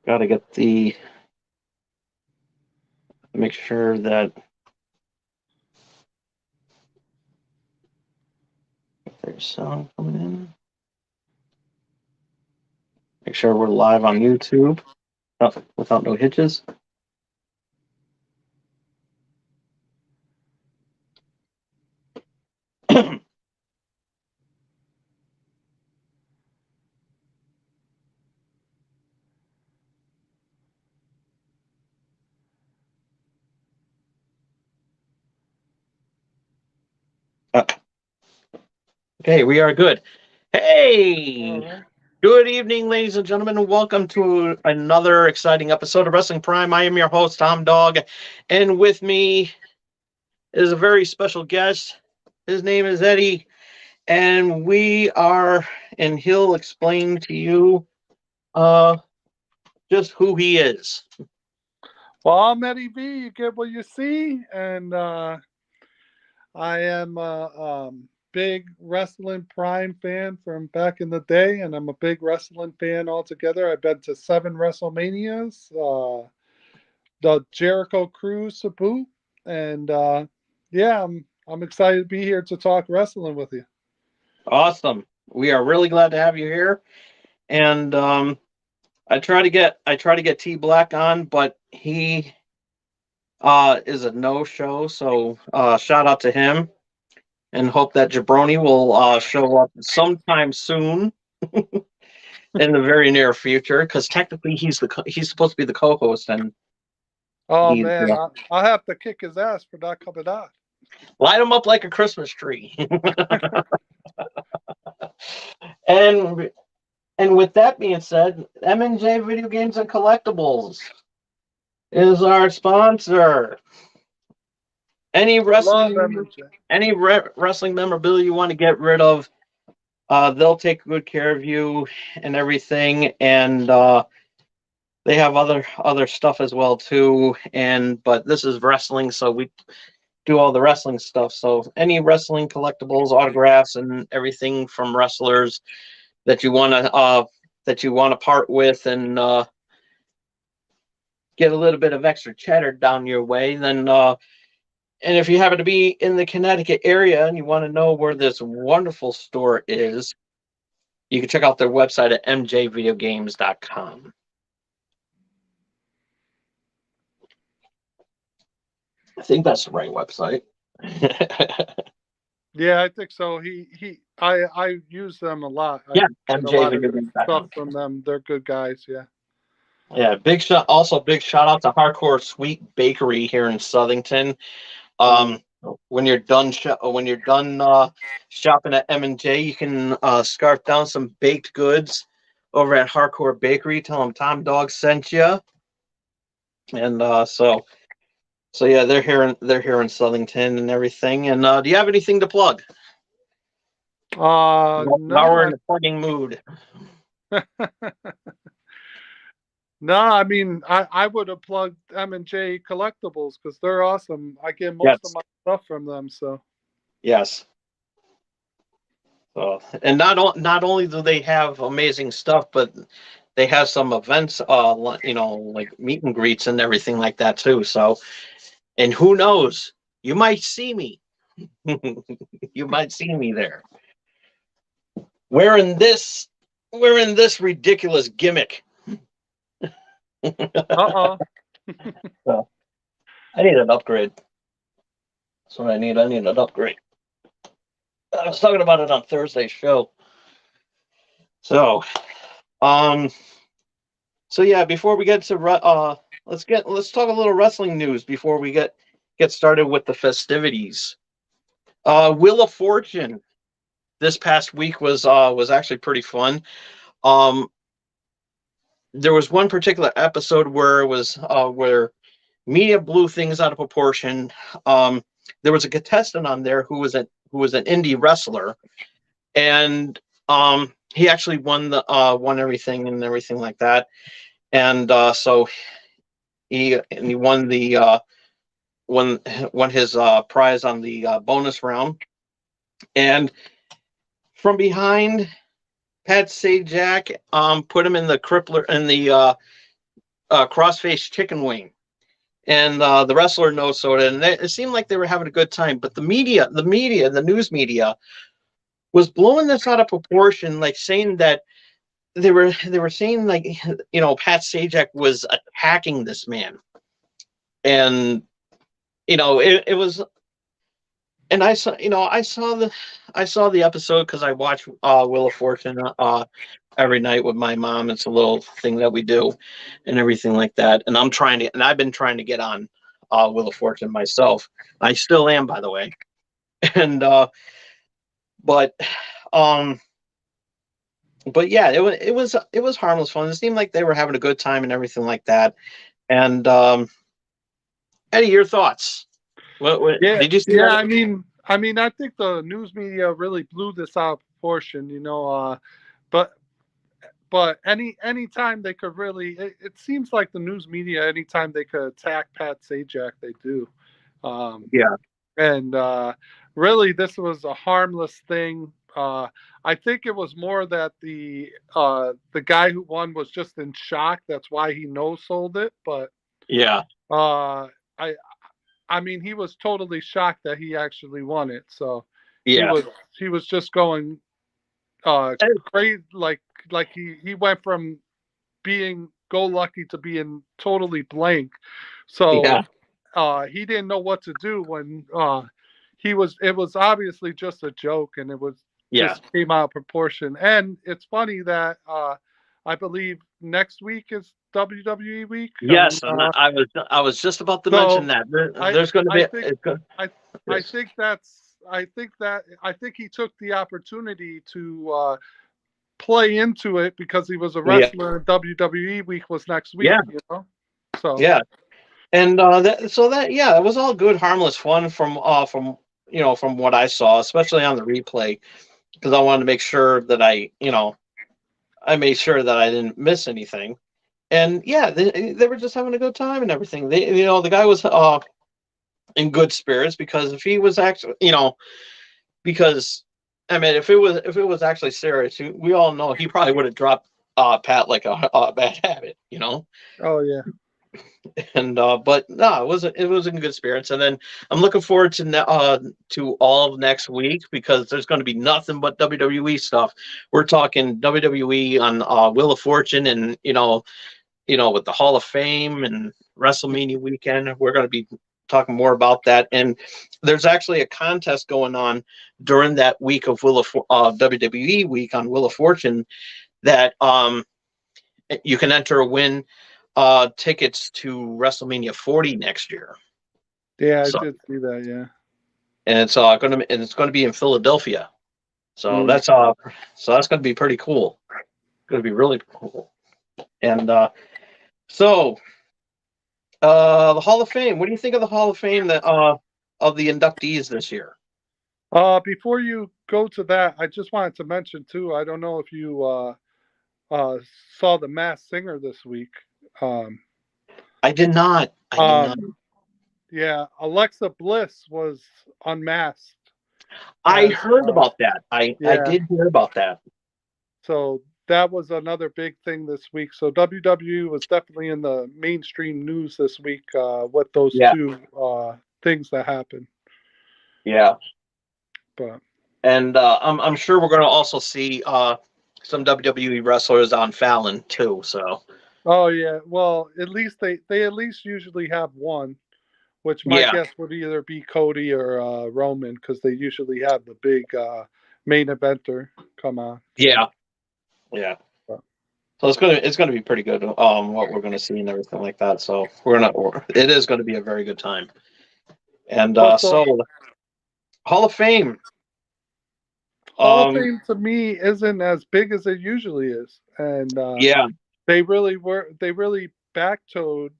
Got to get the make sure that there's sound coming in. Make sure we're live on YouTube without no hitches. Uh, okay, we are good. All Hey, right. good evening, ladies and gentlemen, and welcome to another exciting episode of Wrestling Prime. I am your host, Tom Dog, and with me is a very special guest. His name is Eddie, and and he'll explain to you uh, just who he is. Well, I'm Eddie V. You get what you see, and I am a big wrestling prime fan from back in the day, and I'm a big wrestling fan altogether. I've been to 7 WrestleManias, the Jericho Cruise to boot, and yeah, I'm excited to be here to talk wrestling with you. Awesome. We are really glad to have you here. And I try to get T Black on, but he is a no show. So shout out to him and hope that Jabroni will show up sometime soon in the very near future because technically he's supposed to be the co-host and Oh he's man, I'll have to kick his ass for not coming on. light him up like a Christmas tree. and and with that being said, M&J Video Games and Collectibles is our sponsor. Any I love wrestling MJ. wrestling memorabilia you want to get rid of, they'll take good care of you and everything. And they have other stuff as well too. And but this is wrestling, so we do all the wrestling stuff. So any wrestling collectibles, autographs, and everything from wrestlers that you want to part with and get a little bit of extra cheddar down your way, then and if you happen to be in the Connecticut area and you want to know where this wonderful store is, you can check out their website at mjvideogames.com. I think that's the right website. Yeah, I think so. I use them a lot. I Yeah, get a lot of stuff mjvideogames.com. from them. They're good guys. Yeah. Yeah, big shout out to Hardcore Sweet Bakery here in Southington. Um, when you're done shopping at M&J, you can scarf down some baked goods over at Hardcore Bakery. Tell them Tom Dog sent you. And so yeah, they're here in Southington and everything. And do you have anything to plug? Now No, we're in the plugging mood. no. I mean, I would have plugged M&J Collectibles because they're awesome. I get most of Yes, my stuff from them. So. yes. So and not only do they have amazing stuff, but they have some events, like meet and greets and everything like that too. So and who knows, you might see me. You might see me there wearing this wearing this ridiculous gimmick. Uh So I need an upgrade. That's what I need. I need an upgrade. I was talking about it on Thursday's show. So, um, so yeah, before we get to let's talk a little wrestling news before we get started with the festivities. Wheel of Fortune this past week was actually pretty fun. Um, there was one particular episode where it was where media blew things out of proportion. Um, there was a contestant on there who was an indie wrestler, and he actually won everything and everything like that. And so he won the won his prize on the bonus round. And from behind, Pat Sajak put him in the crippler in crossface chicken wing, and the wrestler no soda, and it seemed like they were having a good time. But the news media was blowing this out of proportion, like saying that they were saying like Pat Sajak was attacking this man, and it was. And I saw the episode because I watch Wheel of Fortune every night with my mom. It's a little thing that we do, and everything like that. And I've been trying to get on Wheel of Fortune myself. I still am, by the way. And but um, but yeah, it was harmless fun. It seemed like they were having a good time and everything like that. And Eddie, your thoughts? What Yeah, did you see yeah. that? I think the news media really blew this out of proportion. But anytime they could really, it seems like the news media, anytime they could attack Pat Sajak, they do. Yeah, And really, this was a harmless thing. I think it was more that the guy who won was just in shock. That's why he no sold it. But yeah, uh, I I mean, he was totally shocked that he actually won it. So he yeah. was he was just going crazy, like he went from being go lucky to being totally blank. So Yeah, he didn't know what to do when it was obviously just a joke, and it was yeah. just came out of proportion. And it's funny that I believe next week is WWE week. Yes, and I was just about to mention So that. I There's going to I be think I I yes. think I think he took the opportunity to play into it because he was a Yeah, wrestler and WWE week was next week, yeah, So yeah. And that it was all good, harmless fun from what I saw, especially on the replay, because I wanted to make sure that I made sure that I didn't miss anything. And yeah, they were just having a good time and everything. The guy was in good spirits because if he was actually, because I mean, if it was actually serious, we all know he probably would have dropped Pat like a bad habit. oh yeah. And but no, it was in good spirits. And then I'm looking forward to all of next week because there's going to be nothing but WWE stuff. We're talking WWE on Wheel of Fortune, and with the Hall of Fame and Wrestle Mania weekend. We're going to be talking more about that. And there's actually a contest going on during that week of WWE week on Wheel of Fortune that you can enter a win tickets to WrestleMania 40 next year. Yeah, I So did see that, yeah. and it's going to be in Philadelphia. So Mm. that's going to be pretty cool. Going to be really cool. And so the Hall of Fame. What do you think of the Hall of Fame that of the inductees this year? Before you go to that, I just wanted to mention too, I don't know if you uh saw the Masked Singer this week. Um I did not. I did not. um yeah, Alexa Bliss was unmasked I as heard about that. I yeah. did hear about that. So that was another big thing this week. So WWE was definitely in the mainstream news this week with those Yeah, two things that happened. yeah. But And I'm sure we're going to also see some WWE wrestlers on Fallon too. So oh yeah, well at least they at least usually have one, which my yeah, guess would either be Cody or Roman because they usually have the big main eventer come on. So yeah, yeah. but, So it's gonna be pretty good. What we're gonna see and everything like that. So it is going to be a very good time. And but so so Hall of Fame. Hall of Um, Fame to me isn't as big as it usually is, and yeah, they really backtoed.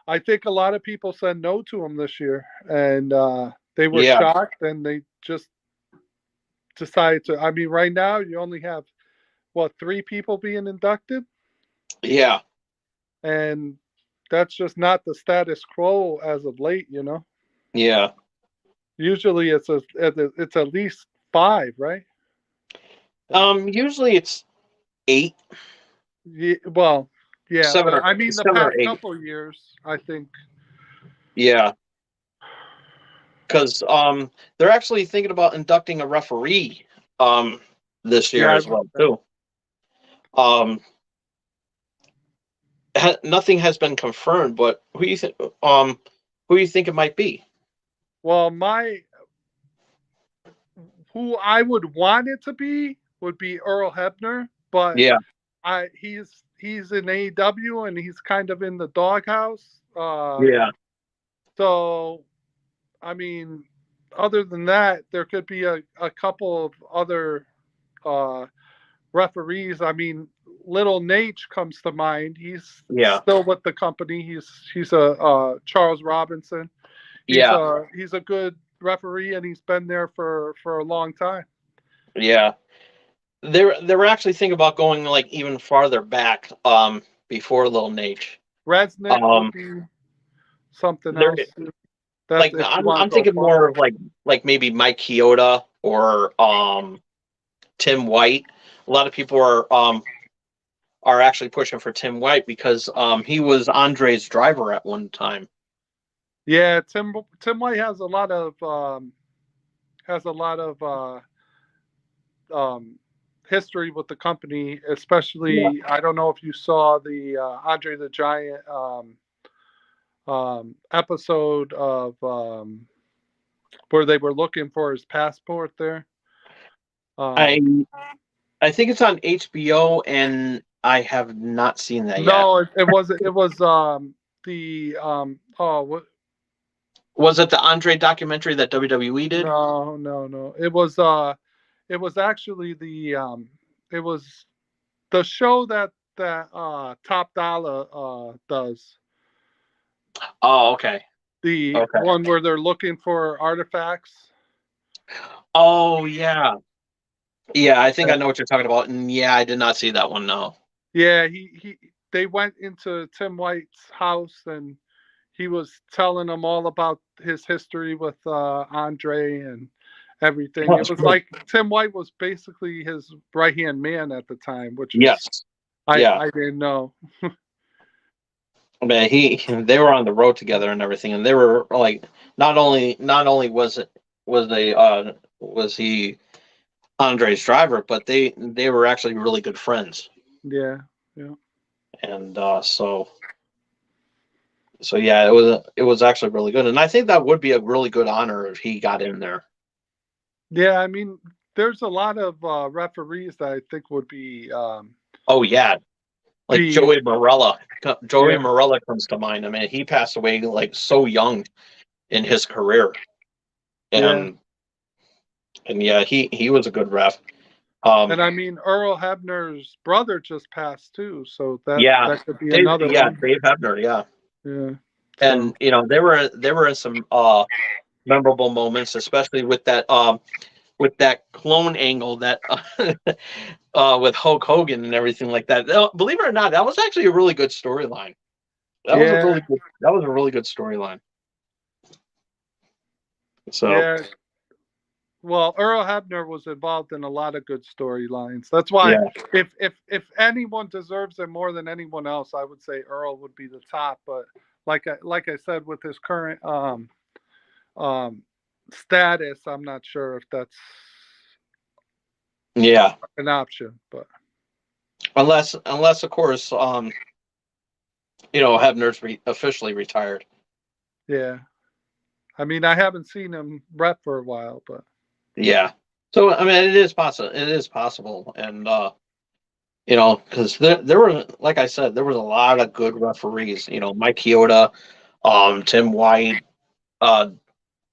I think a lot of people said no to him this year, and they were yeah, shocked, and they just decided to. I mean, right now you only have what, three people being inducted, yeah, and that's just not the status quo as of late. yeah. Usually it's at least five, right? Usually it's 8. Yeah, well, Yeah, seven but or I mean, the seven or past eight. couple years, I think. Yeah, because they're actually thinking about inducting a referee this year Yeah, I as read well that. too. Um, nothing has been confirmed, but who you think who you think it might be? Well, who I would want it to be would be Earl Hebner, but Yeah, he's in AEW and he's kind of in the doghouse. yeah, So I mean, other than that, there could be a couple of other uh, referees. I mean, Little Nate comes to mind. He's yeah, still with the company. He's a Charles Robinson. yeah, He's a good referee, and he's been there for a long time. yeah. They were actually thinking about going like even farther back before Lil Nate. Resnick would Um, be something they're else. That's if you want I'm to go thinking more far. of like maybe Mike Chioda or Tim White. A lot of people are actually pushing for Tim White because he was Andre's driver at one time. Yeah, Tim White has a lot of history with the company, Yeah. especially I don't know if you saw the Andre the Giant episode of where they were looking for his passport there. I Um, I think it's on HBO and I have not seen that yet. no, it was the oh what Was it the Andre documentary that WWE did? no, it was actually it was the show that Top Dollar does, Oh, okay. the Okay. one where they're looking for artifacts. Oh, yeah. Yeah, I think I Uh, know what you're talking about. And yeah, I did not see that one, no. yeah, he they went into Tim White's house and he was telling them all about his history with Andre and everything. It That's was good. like Tim White was basically his right hand man at the time, which is Yes. Yeah. I didn't know. I mean, they were on the road together and everything, and they were like not only was he Andre's driver, but they were actually really good friends, Yeah, yeah, and so yeah, it was actually really good, and I think that would be a really good honor if he got in there. yeah. I mean, there's a lot of referees that I think would Oh yeah, like be Joey yeah, Morella comes to mind. I mean, he passed away like so young in his career, yeah. and yeah, he was a good ref. Um, And I mean, Earl Hebner's brother just passed too, so yeah, that could be another one. Dave Hebner, yeah. Yeah. So And you know they were in some memorable moments, especially with that clone angle that with Hulk Hogan and everything like that. Believe it or not, that was actually a really good storyline. yeah, That was a really good storyline. So yeah. Well, Earl Hebner was involved in a lot of good storylines. That's why yeah, if anyone deserves it more than anyone else, I would say Earl would be the top. But like I said, with his current um status, I'm not sure if that's yeah. an option. But Unless of course you know Hebner's officially retired. yeah, I mean, I haven't seen him rep for a while, but Yeah. So I mean, it is possible. It is possible, and you know, because there were, like I said, there was a lot of good referees. You know, Mike Chioda, Tim White, uh,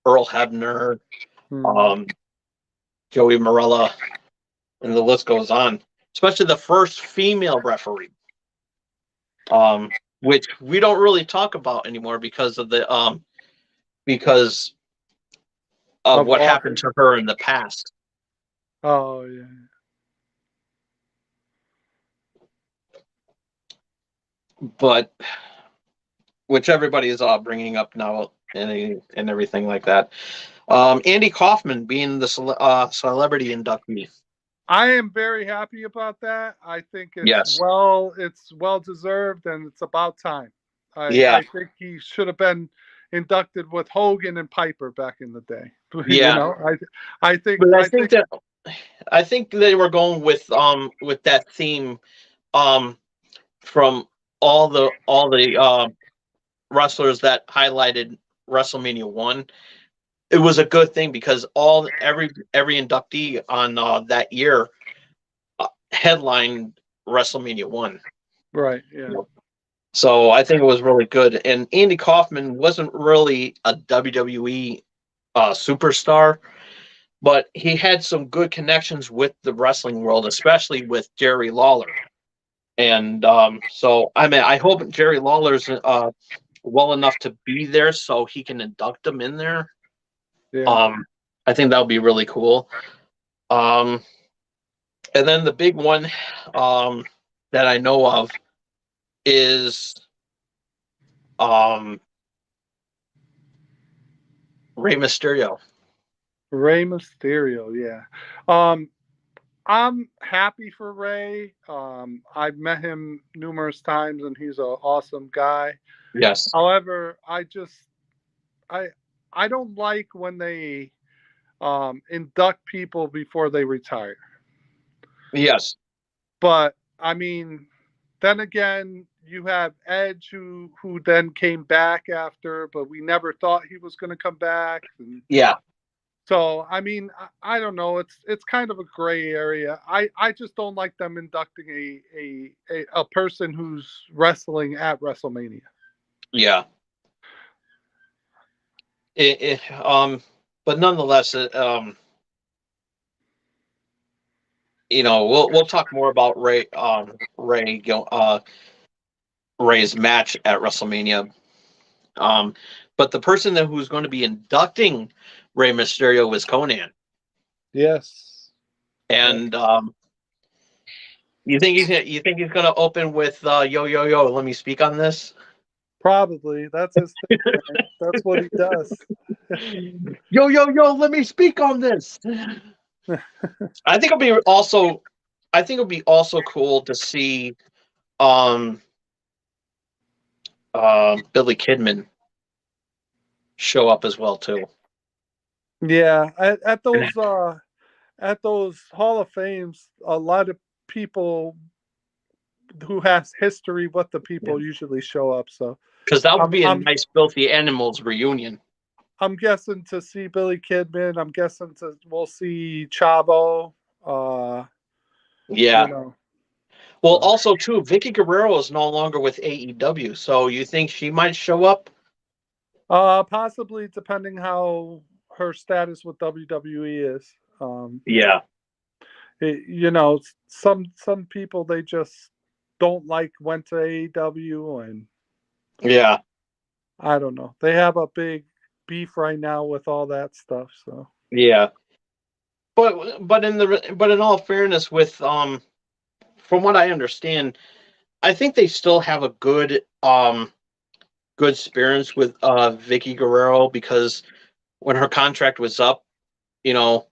Earl Hebner, hmm. um, Joey Morella, and the list goes on. Especially the first female referee, which we don't really talk about anymore because of Of what all, happened to her in the past. oh yeah, But which everybody is bringing up now and everything like that. Andy Kaufman being the celebrity inductee. I am very happy about that. I think Yes. it's well deserved, and it's about time. Yeah. I think he should have been inducted with Hogan and Piper back in the day. You Yeah. know, But I think I think they were going with that theme um from all the wrestlers that highlighted WrestleMania 1. It was a good thing because every inductee on that year headlined WrestleMania 1. right, yeah, So I think it was really good. And Andy Kaufman wasn't really a WWE superstar, but he had some good connections with the wrestling world, especially with Jerry Lawler. And so, I mean, I hope Jerry Lawler's well enough to be there so he can induct him in there. yeah. Um, I think that would be really cool. Um, and then the big one um, that I know of is um, Rey Mysterio. Rey Mysterio, yeah. Um, I'm happy for Ray. I've met him numerous times, and he's an awesome guy. Yes. However, I I don't like when they induct people before they retire. Yes. But I mean, then again, you have Edge who then came back after, but we never thought he was going to come back. And Yeah. so I mean, I don't know. It's kind of a gray area. I just don't like them inducting a person who's wrestling at WrestleMania. Yeah. But nonetheless, we'll talk more about Ray's match at WrestleMania. But the person who's going to be inducting Rey Mysterio is Conan. Yes. And you think he's going to open with yo yo yo? Let me speak on this. Probably. That's his thing, man. That's what he does. Yo yo yo, let me speak on this. I think it'll be also. I think it'll be also cool to see um Billy Kidman show up as well too. Yeah, at those Hall of Fames, a lot of people who has history with the people usually show up. So Because that would I'm be a I'm nice filthy animals reunion. I'm guessing to see Billy Kidman. I'm guessing we'll see Chavo. Uh, you Yeah. know, Well, so also too, Vicky Guerrero is no longer with AEW, so you think she might show up? possibly depending how her status with WWE is. Yeah. You know, some people they just don't like went to AEW, and Yeah. I don't know. They have a big beef right now with all that stuff. So Yeah. But in all fairness, with from what I understand, I think they still have a good experience with Vicky Guerrero because when her contract was up, you know,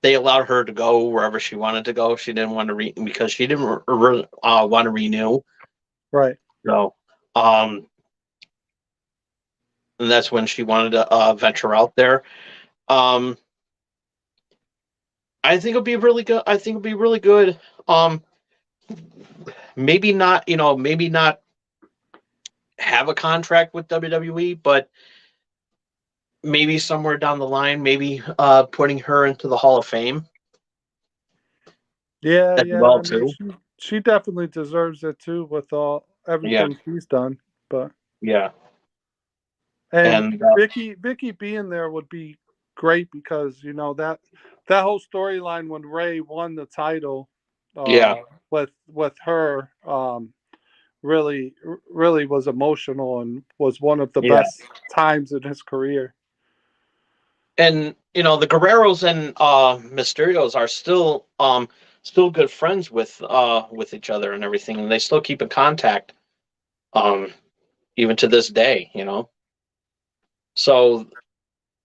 they allowed her to go wherever she wanted to go. She didn't want to because she didn't want to renew. right, So, and that's when she wanted to venture out there. Um, I think it'll be really good. I think it'll be really good. Um, maybe not have a contract with WWE, but maybe somewhere down the line, maybe putting her into the Hall of Fame yeah, as yeah. well I mean, too. she definitely deserves it too with all Yeah, everything she's done. But yeah, and and Vicky being there would be great because you know that whole storyline when Ray won the title yeah, uh, with her really was emotional and was one of the yeah, best times in his career. and the Guerreros and Mysterios are still good friends with each other and everything, and they still keep in contact um even to this day.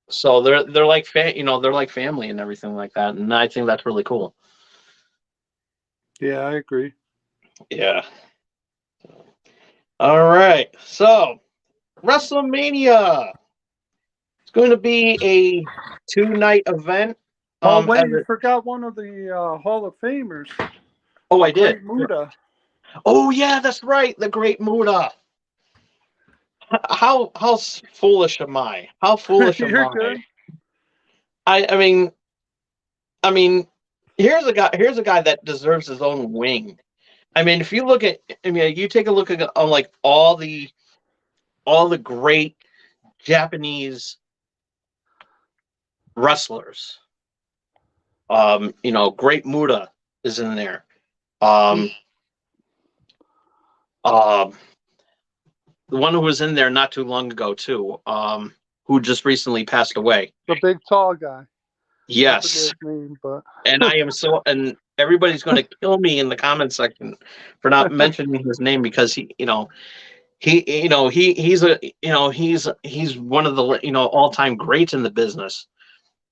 So they're like they're like family and everything like that, and I think that's really cool. Yeah, I agree. Yeah. All right. So, WrestleMania. It's going to be a 2-night event. Oh, wait, As you it, forgot one of the Hall of Famers, oh, the I did. Great Muda. Oh, yeah, that's right. The Great Muda. How foolish am I? How foolish am You're I? good. I mean, here's a guy that deserves his own wing. I mean, if you look at, I mean, you take a look at on like all the great Japanese wrestlers. Great Muda is in there. Um, um, the one who was in there not too long ago too, who just recently passed away. The big tall guy. I forget Yes, his name, but and I am so, and everybody's going to kill me in the comment section for not mentioning his name because he's one of the all time greats in the business,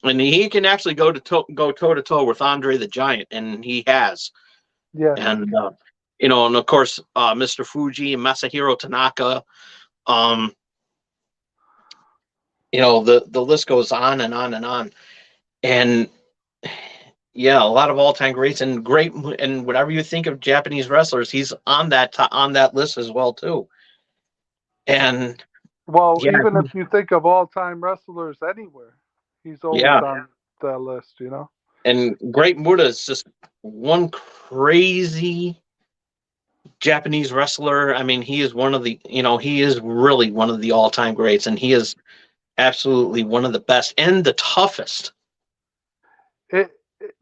and he can actually go toe to toe with Andre the Giant, and he has. yes. And and of course, Mr. Fuji and Masahiro Tanaka. Um, the list goes on and on and on, and yeah, a lot of all time greats and great, and whatever you think of Japanese wrestlers, he's on that list as well too. And Well, yeah, even if you think of all-time wrestlers anywhere, he's always yeah, on that list, and Great Muta is just one crazy Japanese wrestler. I mean, he is one of the, he is really one of the all time greats, and he is absolutely one of the best and the toughest.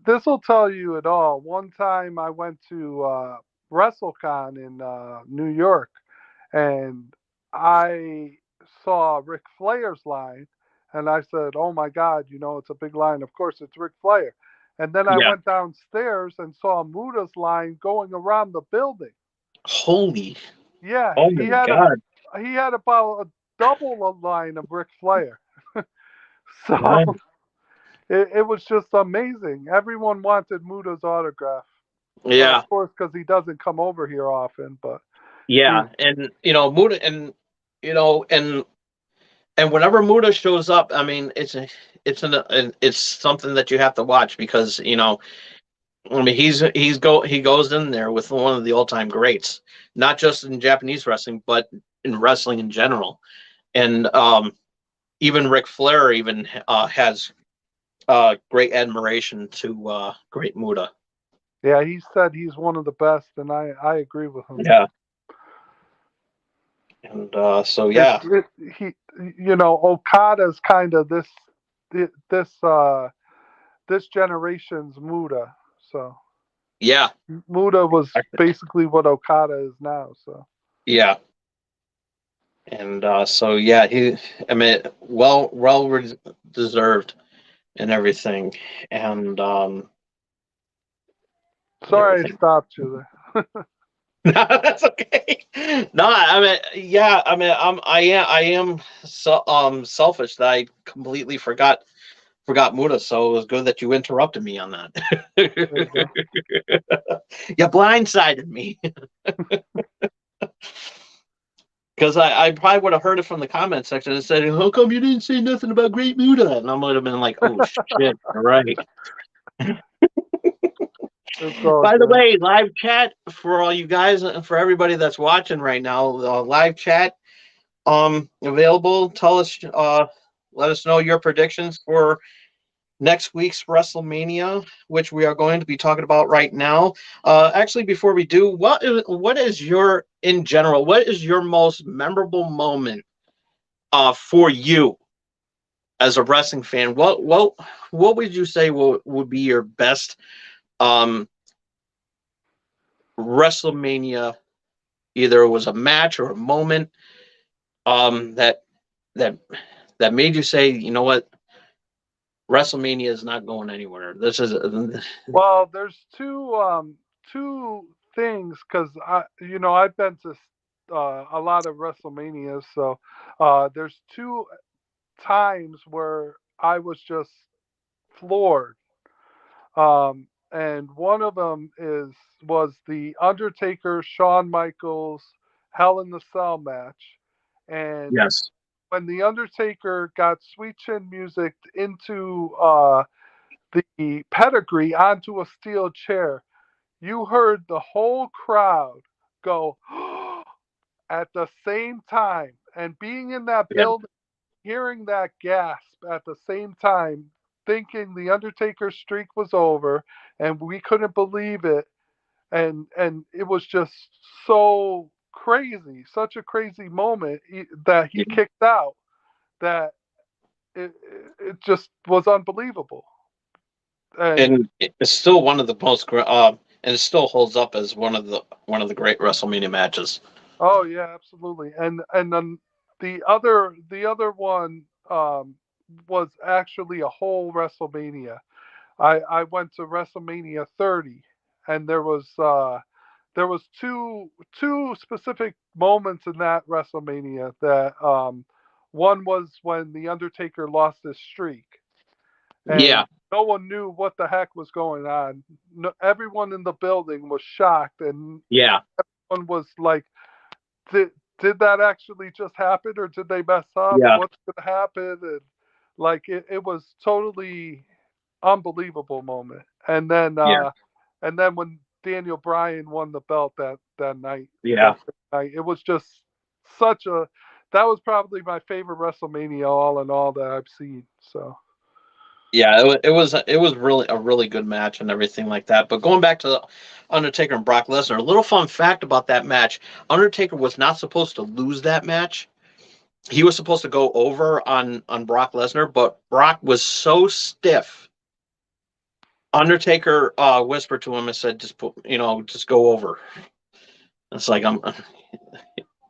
This will tell you it all. One time I went to WrestleCon in New York, and I saw Ric Flair's line, and I said, "Oh my God, it's a big line. Of course, it's Ric Flair." And then I Yeah. went downstairs and saw Muda's line going around the building. Holy, Yeah, oh my God. he had about a double a line of Ric Flair. So Yeah. it was just amazing. Everyone wanted Muda's autograph. Yeah. Of course, because he doesn't come over here often, but he, Yeah. And, Muda, and whenever Muda shows up, I mean, it's something that you have to watch because, I mean, he goes in there with one of the all time greats, not just in Japanese wrestling, but in wrestling in general. And even Ric Flair even has great admiration to Great Muda. yeah, he said he's one of the best, and I agree with him. Yeah, and so It's yeah, it, he, Okada's kind of this this generation's Muda. So yeah, Muda was basically what Okada is now. So yeah, and so yeah, I mean, well deserved and everything, and sorry I everything. stopped you there. No, that's okay. No, I mean, yeah, I mean, I am so selfish that I completely forgot Muda, so it was good that you interrupted me on that. There you go. You blindsided me because I probably would have heard it from the comment section and said, "How come you didn't say nothing about Great Muda?" And I might have been like, "Oh shit, all right." It's all By the good. way, live chat for all you guys and for everybody that's watching right now. Live chat available. Let us know your predictions for next week's WrestleMania, which we are going to be talking about right now. Actually, before we do, what is your in general? What is your most memorable moment for you as a wrestling fan? What would you say would be your best um, WrestleMania? Either it was a match or a moment that that that made you say, you know what, WrestleMania is not going anywhere. This is Well, there's two things because I've been to a lot of WrestleManias, so there's two times where I was just floored. and one of them was the Undertaker Shawn Michaels Hell in the Cell match, and Yes. when the Undertaker got Sweet Chin Music into the pedigree onto a steel chair, you heard the whole crowd go at the same time, and being in that Yeah. building, hearing that gasp at the same time, thinking the Undertaker's streak was over, and we couldn't believe it, and it was just so crazy, such a crazy moment that he Yeah. kicked out, that it just was unbelievable. And And it's still one of the most and it still holds up as one of the great WrestleMania matches. oh yeah, absolutely. And then the other one was actually a whole WrestleMania. I went to WrestleMania 30, and there was two specific moments in that WrestleMania. That one was when the Undertaker lost his streak, Yeah. and no one knew what the heck was going on. No, everyone in the building was shocked, and Yeah. one was like, did did that actually just happen, or did they mess up? Yeah. What's going to happen? And like it was totally unbelievable moment. Yeah. And then when Daniel Bryan won the belt that night, Yeah. that night, it was just such a that was probably my favorite WrestleMania all in all that I've seen. So Yeah, it was really a really good match and everything like that. But going back to the Undertaker and Brock Lesnar, a little fun fact about that match: Undertaker was not supposed to lose that match. He was supposed to go over on Brock Lesnar, but Brock was so stiff. Undertaker whispered to him and said, "Just put, just go over." It's like I'm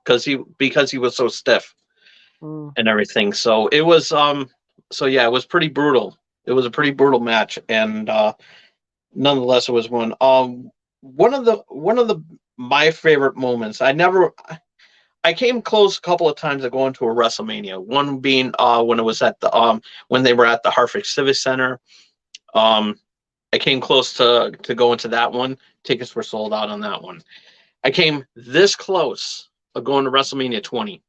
because he was so stiff mm, and everything. So it was so yeah, it was pretty brutal. It was a pretty brutal match, and nonetheless, it was one. One of the my favorite moments. I came close a couple of times to going to a WrestleMania. One being when it was at the when they were at the Hartford Civic Center. Um, I came close to going to that one. Tickets were sold out on that one. I came this close of going to WrestleMania 20,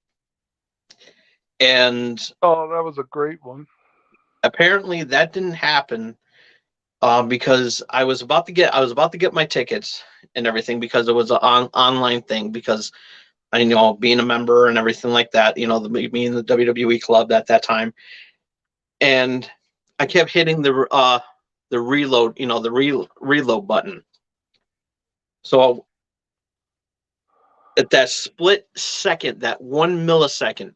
and oh, that was a great one. apparently that didn't happen because I was about to get my tickets and everything because it was an online thing because I know being a member and everything like that, me in the WWE club at that time, and I kept hitting the reload, reload button. So at that split second, that 1 millisecond,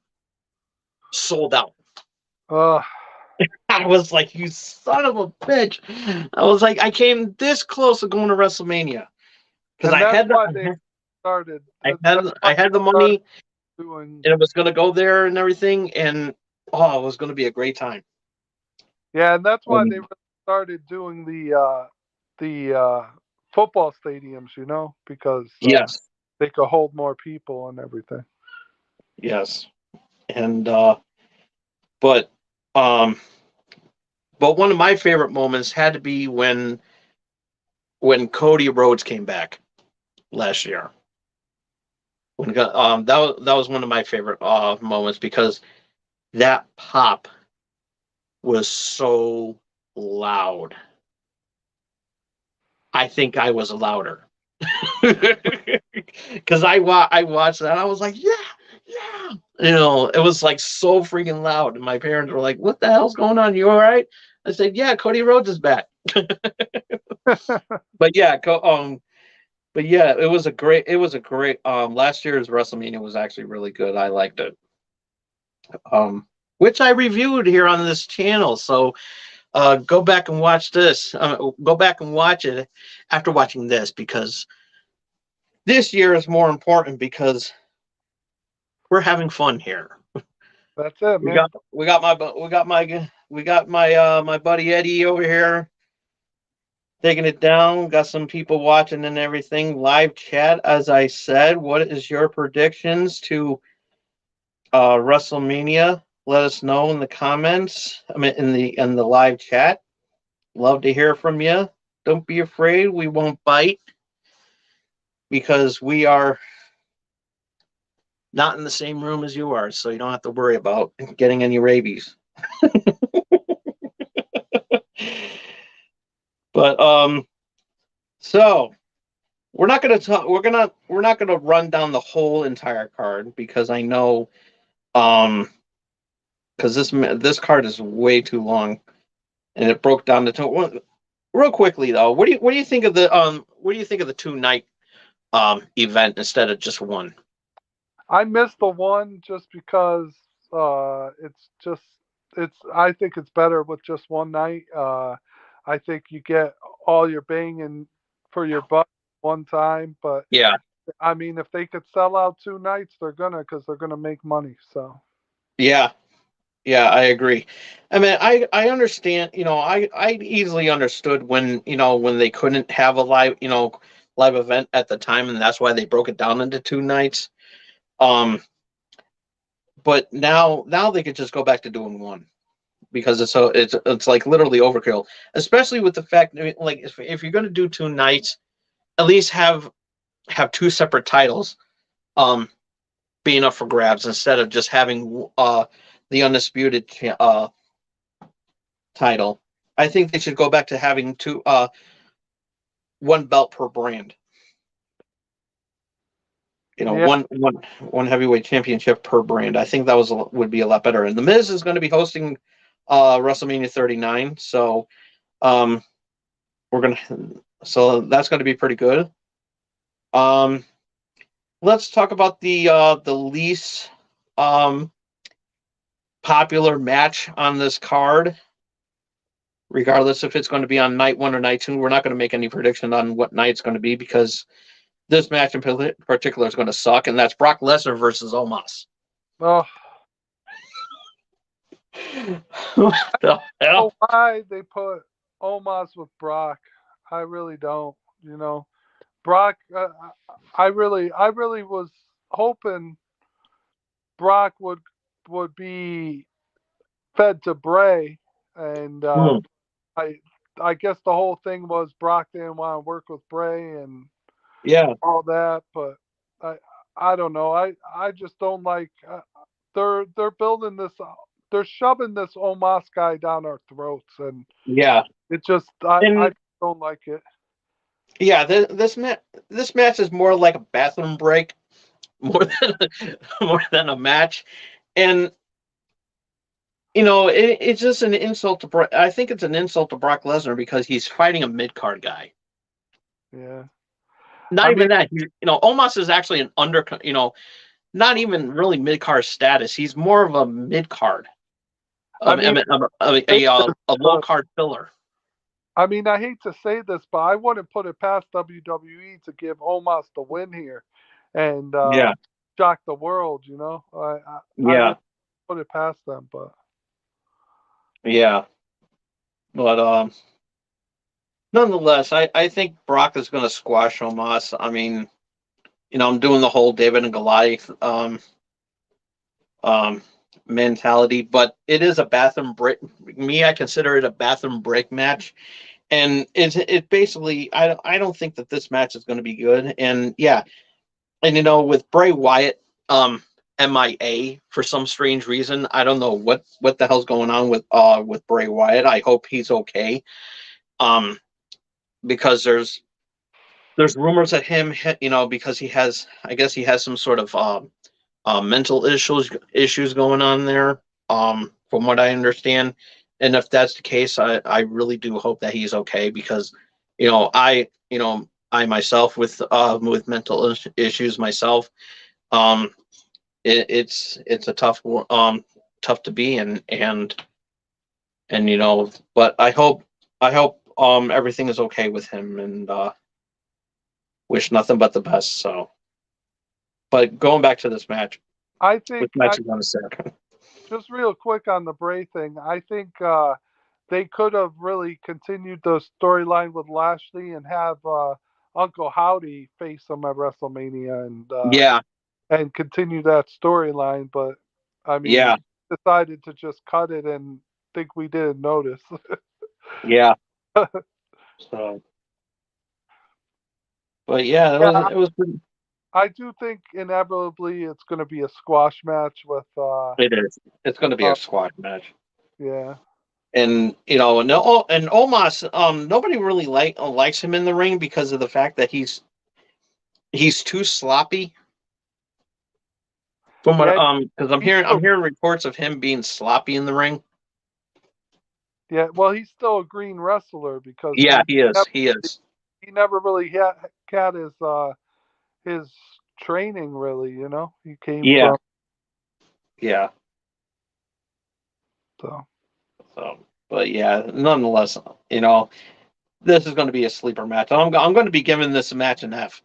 sold out. Uh, I was like, "You son of a bitch!" I was like, I came this close to going to WrestleMania because and I that's had why they the started. I That's had why I had the they started money doing. and it was going to go there and everything, and it was going to be a great time. Yeah, and that's why they Um, really started doing the football stadiums, because yes, they could hold more people and everything. yes, and but um, but one of my favorite moments had to be when Cody Rhodes came back last year. That was one of my favorite moments because that pop was so loud. I think I was louder because I watched that. And I was like, yeah, yeah. It was like so freaking loud, and my parents were like, "What the hell's going on? You all right?" I said, "Yeah, Cody Rhodes is back." But yeah, but yeah, it was a great. Last year's WrestleMania was actually really good. I liked it. Which I reviewed here on this channel. So go back and watch this. Go back and watch it after watching this because this year is more important because we're having fun here. That's it, We man. got my buddy Eddie over here taking it down. Got some people watching and everything. Live chat, as I said. What is your predictions to WrestleMania? Let us know in the comments. I mean, in the live chat. Love to hear from you. don't be afraid. We won't bite because we are not in the same room as you are, so you don't have to worry about getting any rabies. But so we're not going to talk. We're not going to run down the whole entire card because I know because this card is way too long and it broke down the two. Real quickly though, what do you think of the what do you think of the 2 night event instead of just one? I missed the one just because it's just it's. I think it's better with just one night. I think you get all your bang for your buck one time. But Yeah, I mean, if they could sell out 2 nights, they're gonna because they're gonna make money. So yeah, yeah. I agree. I mean, I understand. I easily understood when when they couldn't have a live event at the time, and that's why they broke it down into 2 nights. Um, but now they could just go back to doing one because it's like literally overkill, especially with the fact like if you're going to do 2 nights, at least have 2 separate titles um being up for grabs instead of just having the undisputed title. I think they should go back to having one belt per brand. yeah, One heavyweight championship per brand. I think that would be a lot better. And the Miz is going to be hosting WrestleMania 39, so um so that's going to be pretty good. Um let's talk about the least um popular match on this card, regardless if it's going to be on night 1 or night 2. We're not going to make any prediction on what night it's going to be because this match in particular is going to suck, and that's Brock Lesnar versus Omos. oh, What the I don't hell? know why they put Omos with Brock. I really don't. You know, Brock. I really was hoping Brock would be fed to Bray, and Hmm. I I guess the whole thing was Brock didn't want to work with Bray and Yeah, all that, but I I don't know. I just don't like. They're building this. They're shoving this Omos guy down our throats, and yeah, it just I and don't like it. yeah. This match is more like a bathroom break more than more than a match, and it's just an insult to Brock. I think it's an insult to Brock Lesnar because he's fighting a mid card guy. Yeah, Not I mean, even that. Omos is actually an not even really mid card status. He's more of a mid card, I mean, a low card filler. I hate to say this, but I wouldn't put it past WWE to give Omos the win here, and Yeah, shock the world. You know, I yeah, wouldn't put it past them, but yeah. But nonetheless, I think Brock is going to squash Omos. I mean, I'm doing the whole David and Goliath um mentality, but it is a bathroom break. Me, I consider it a bathroom break match, and it basically I don't think that this match is going to be good. And yeah, and with Bray Wyatt MIA for some strange reason, I don't know what the hell's going on with Bray Wyatt. I hope he's okay. Um, because there's rumors that him, because I guess he has some sort of mental issues going on there, from what I understand. And if that's the case, I really do hope that he's okay because, I myself with mental issues myself, um, it's a tough to be in, and but I hope everything is okay with him, and wish nothing but the best. So, but going back to this match, I which think match is going to suck? just real quick on the Bray thing. I think they could have really continued the storyline with Lashley and have Uncle Howdy face him at WrestleMania Yeah, and continue that storyline. But I mean, yeah, decided to just cut it and think we didn't notice. yeah. So. But yeah, Yeah, it was pretty, I do think inevitably it's going to be a squash match with it is. It's going to be uh a squash match. yeah. And and Omos, nobody really likes him in the ring because of the fact that he's too sloppy. From what Yeah, because he's I'm still hearing reports of him being sloppy in the ring. yeah, well he's still a green wrestler because Yeah, he is. never, He is. he never really had his training really, you know. He came Yeah, from yeah. so So, but yeah, nonetheless, this is going to be a sleeper match. I'm going to be giving this a match and a half.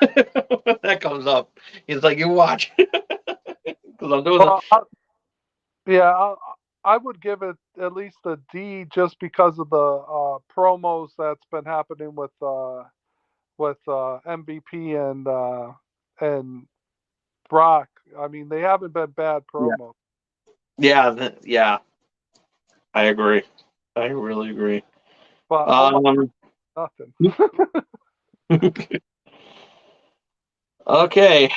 When that comes up, he's like, "You watch," because I'm doing the. well, yeah, I would give it at least a D just because of the promos that's been happening with MVP and Brock. I mean, they haven't been bad Yeah, promos, yeah. I agree. I really agree. but Omar Um. nothing. Okay.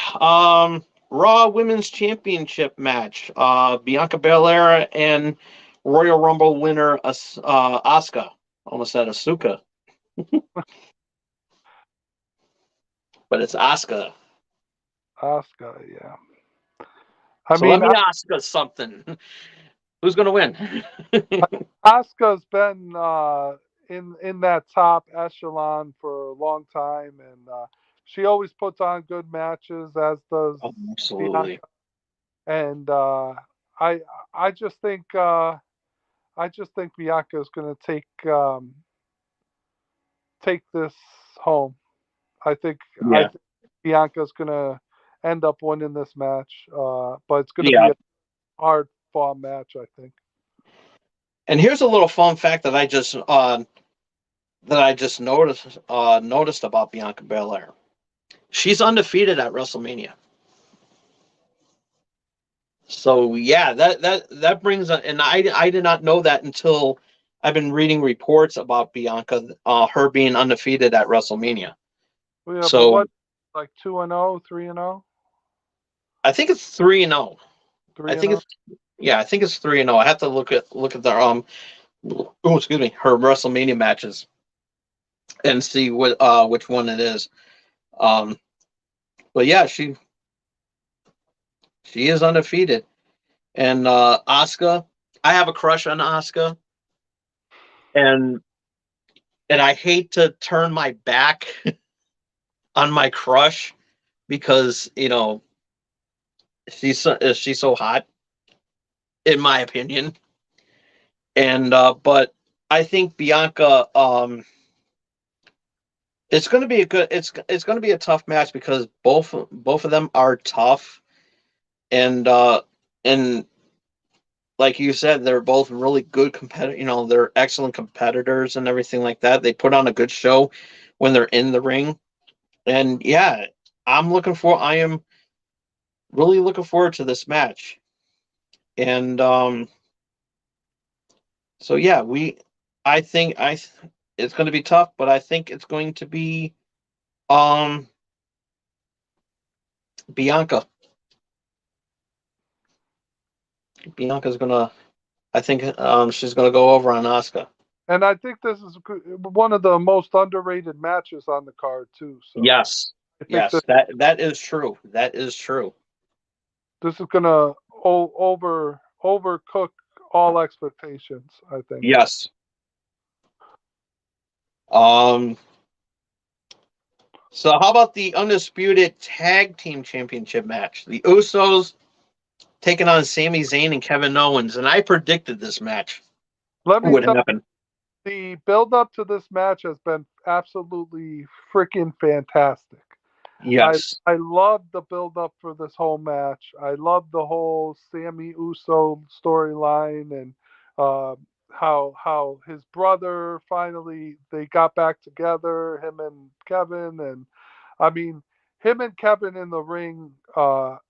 Raw Women's Championship match. Bianca Belair and Royal Rumble winner Asuka. Almost said Asuka, but it's Asuka. Asuka, yeah. I So let mean, me ask us something. Who's going to win? Asuka's been in that top echelon for a long time, and she always puts on good matches, as does Oh, absolutely. Bianca. And I I just think Bianca is going to take this home. I Yeah. think Bianca's going to end up winning this match, but it's going to be Yeah. a hard fought match. I think. And here's a little fun fact that I just noticed about Bianca Belair. She's undefeated at WrestleMania. So yeah, that brings and I did not know that until I've been reading reports about Bianca, her being undefeated at WrestleMania. Well, yeah, but So what, like 2-0, 3-0, I think it's 3-0. I three and think zero? it's yeah, I think it's 3-0. I have to look at the oh, excuse me, her WrestleMania matches and see which one it is. Um, but yeah, she is undefeated. And Asuka, I have a crush on Asuka, and I hate to turn my back on my crush because she's so hot in my opinion. And but I think Bianca, it's going to be a good it's going to be a tough match because both of them are tough, and and like you said, they're both really good competitor. They're excellent competitors and everything like that. They put on a good show when they're in the ring, and yeah, I am really looking forward to this match. And so yeah, I think it's going to be tough, but I think it's going to be um Bianca. Bianca's gonna. I think she's gonna go over on Asuka. And I think this is one of the most underrated matches on the card too. So Yes, I think yes, that that is true. That is true. this is gonna overcook all expectations. I think. Yes. Um. So how about the undisputed tag team championship match? The Usos taking on Sami Zayn and Kevin Owens, and I predicted this match Let me would tell happen. you, the build up to this match has been absolutely freaking fantastic. I Yes. I love the build up for this whole match. I love the whole Sammy Uso storyline and uh, how his brother finally they got back together, him and Kevin, and I mean him and Kevin in the ring are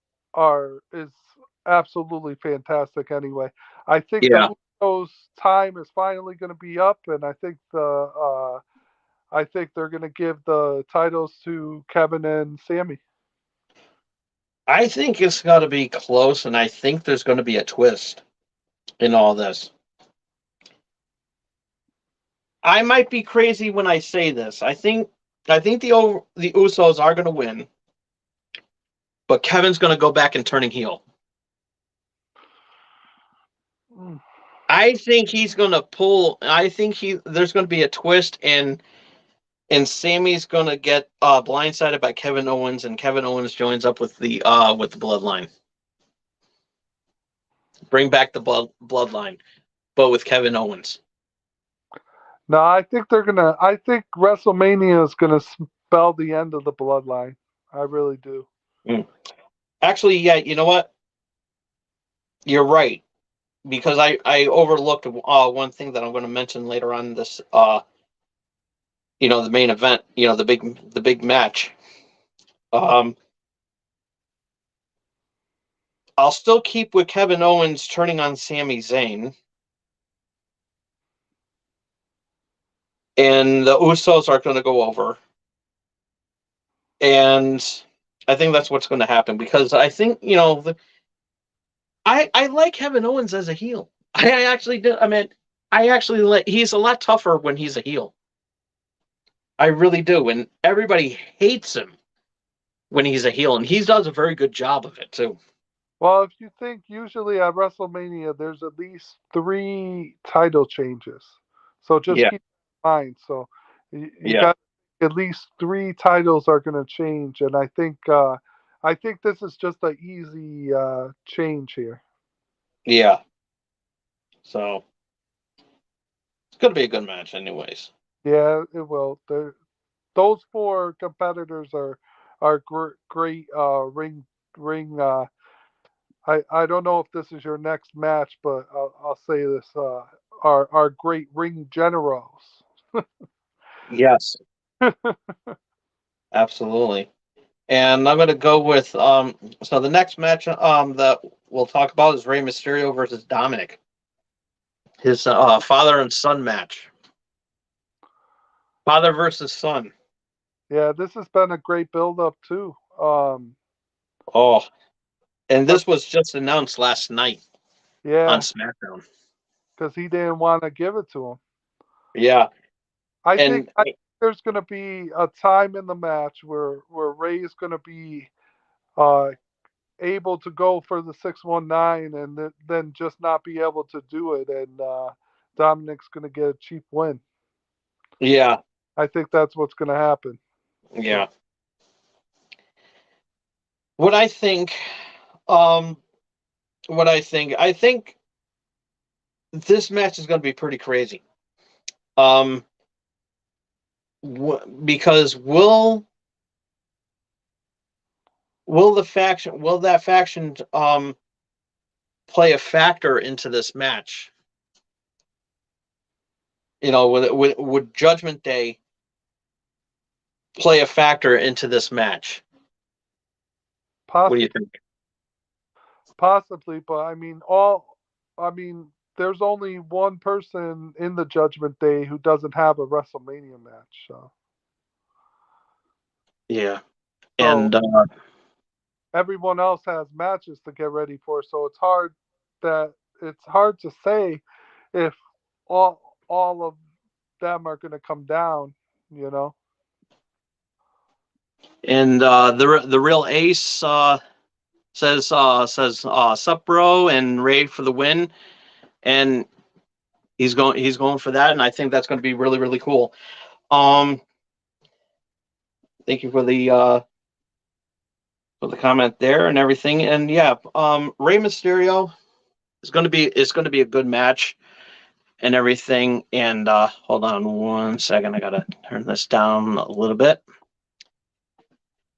is absolutely fantastic. Anyway, I think Yeah. the Usos time is finally going to be up, and I think I think they're going to give the titles to Kevin and Sammy. I think it's got to be close, and I think there's going to be a twist in all this. I might be crazy when I say this. I think the Usos are going to win, but Kevin's going to go back and turning heel. Mm. I think he's going to pull. I think there's going to be a twist, and Sammy's going to get blindsided by Kevin Owens, and Kevin Owens joins up with the Bloodline. Bring back the Bloodline, but with Kevin Owens. No, I think they're gonna. I think WrestleMania is gonna spell the end of the Bloodline. I really do. Mm. Actually, yeah. You know what? You're right, because I overlooked one thing that I'm going to mention later on in this. The main event. The big match. I'll still keep with Kevin Owens turning on Sami Zayn. And the Usos are going to go over. And I think that's what's going to happen, because I think, I like Kevin Owens as a heel. I actually do. I mean, he's a lot tougher when he's a heel. I really do. And everybody hates him when he's a heel, and he does a very good job of it, too. Well, if you think usually at WrestleMania, there's at least 3 title changes. So just keep in mind. So you got at least 3 titles are going to change, and I think this is just an easy change here. Yeah. So it's going to be a good match, anyways. Yeah, it will. Those 4 competitors are great ring. I don't know if this is your next match, but I'll say this: are great ring generals. Yes, absolutely. And I'm going to go with so the next match that we'll talk about is Rey Mysterio versus Dominic. His father and son match. Father versus son. Yeah, this has been a great build up too. And this was just announced last night on Yeah, SmackDown. because he didn't want to give it to him. Yeah. I And think there's going to be a time in the match where Ray is going to be able to go for the 619 and then just not be able to do it, and Dominic's going to get a cheap win. yeah. I think that's what's going to happen. Yeah. What I think I think this match is going to be pretty crazy. Because will that faction play a factor into this match? Would Judgment Day play a factor into this match? What do you think? Possibly, but I mean, there's only one person in the Judgment Day who doesn't have a WrestleMania match. So. Yeah, So and everyone else has matches to get ready for. So it's hard to say if all of them are going to come down. You know. And the real ace says sup bro and Ray for the win, and he's going for that, and I think that's going to be really, really cool. Thank you for the comment there and everything. And yeah, Rey Mysterio is going to be a good match and everything. And hold on one second, I gotta turn this down a little bit.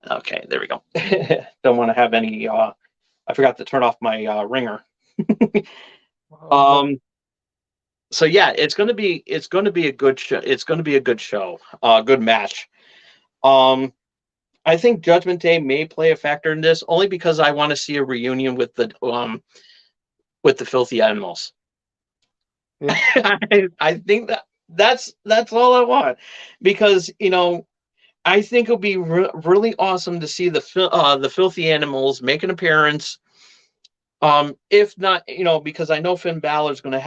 Okay, there we go. Don't want to have any. I forgot to turn off my ringer. So yeah, it's gonna be a good show. It's gonna be a good show. Good match. I think Judgment Day may play a factor in this, only because I want to see a reunion with the Filthy Animals. Yeah. I think That's all I want, because I think it'll be really awesome to see the filthy animals make an appearance. If not, because I know Finn Balor is going to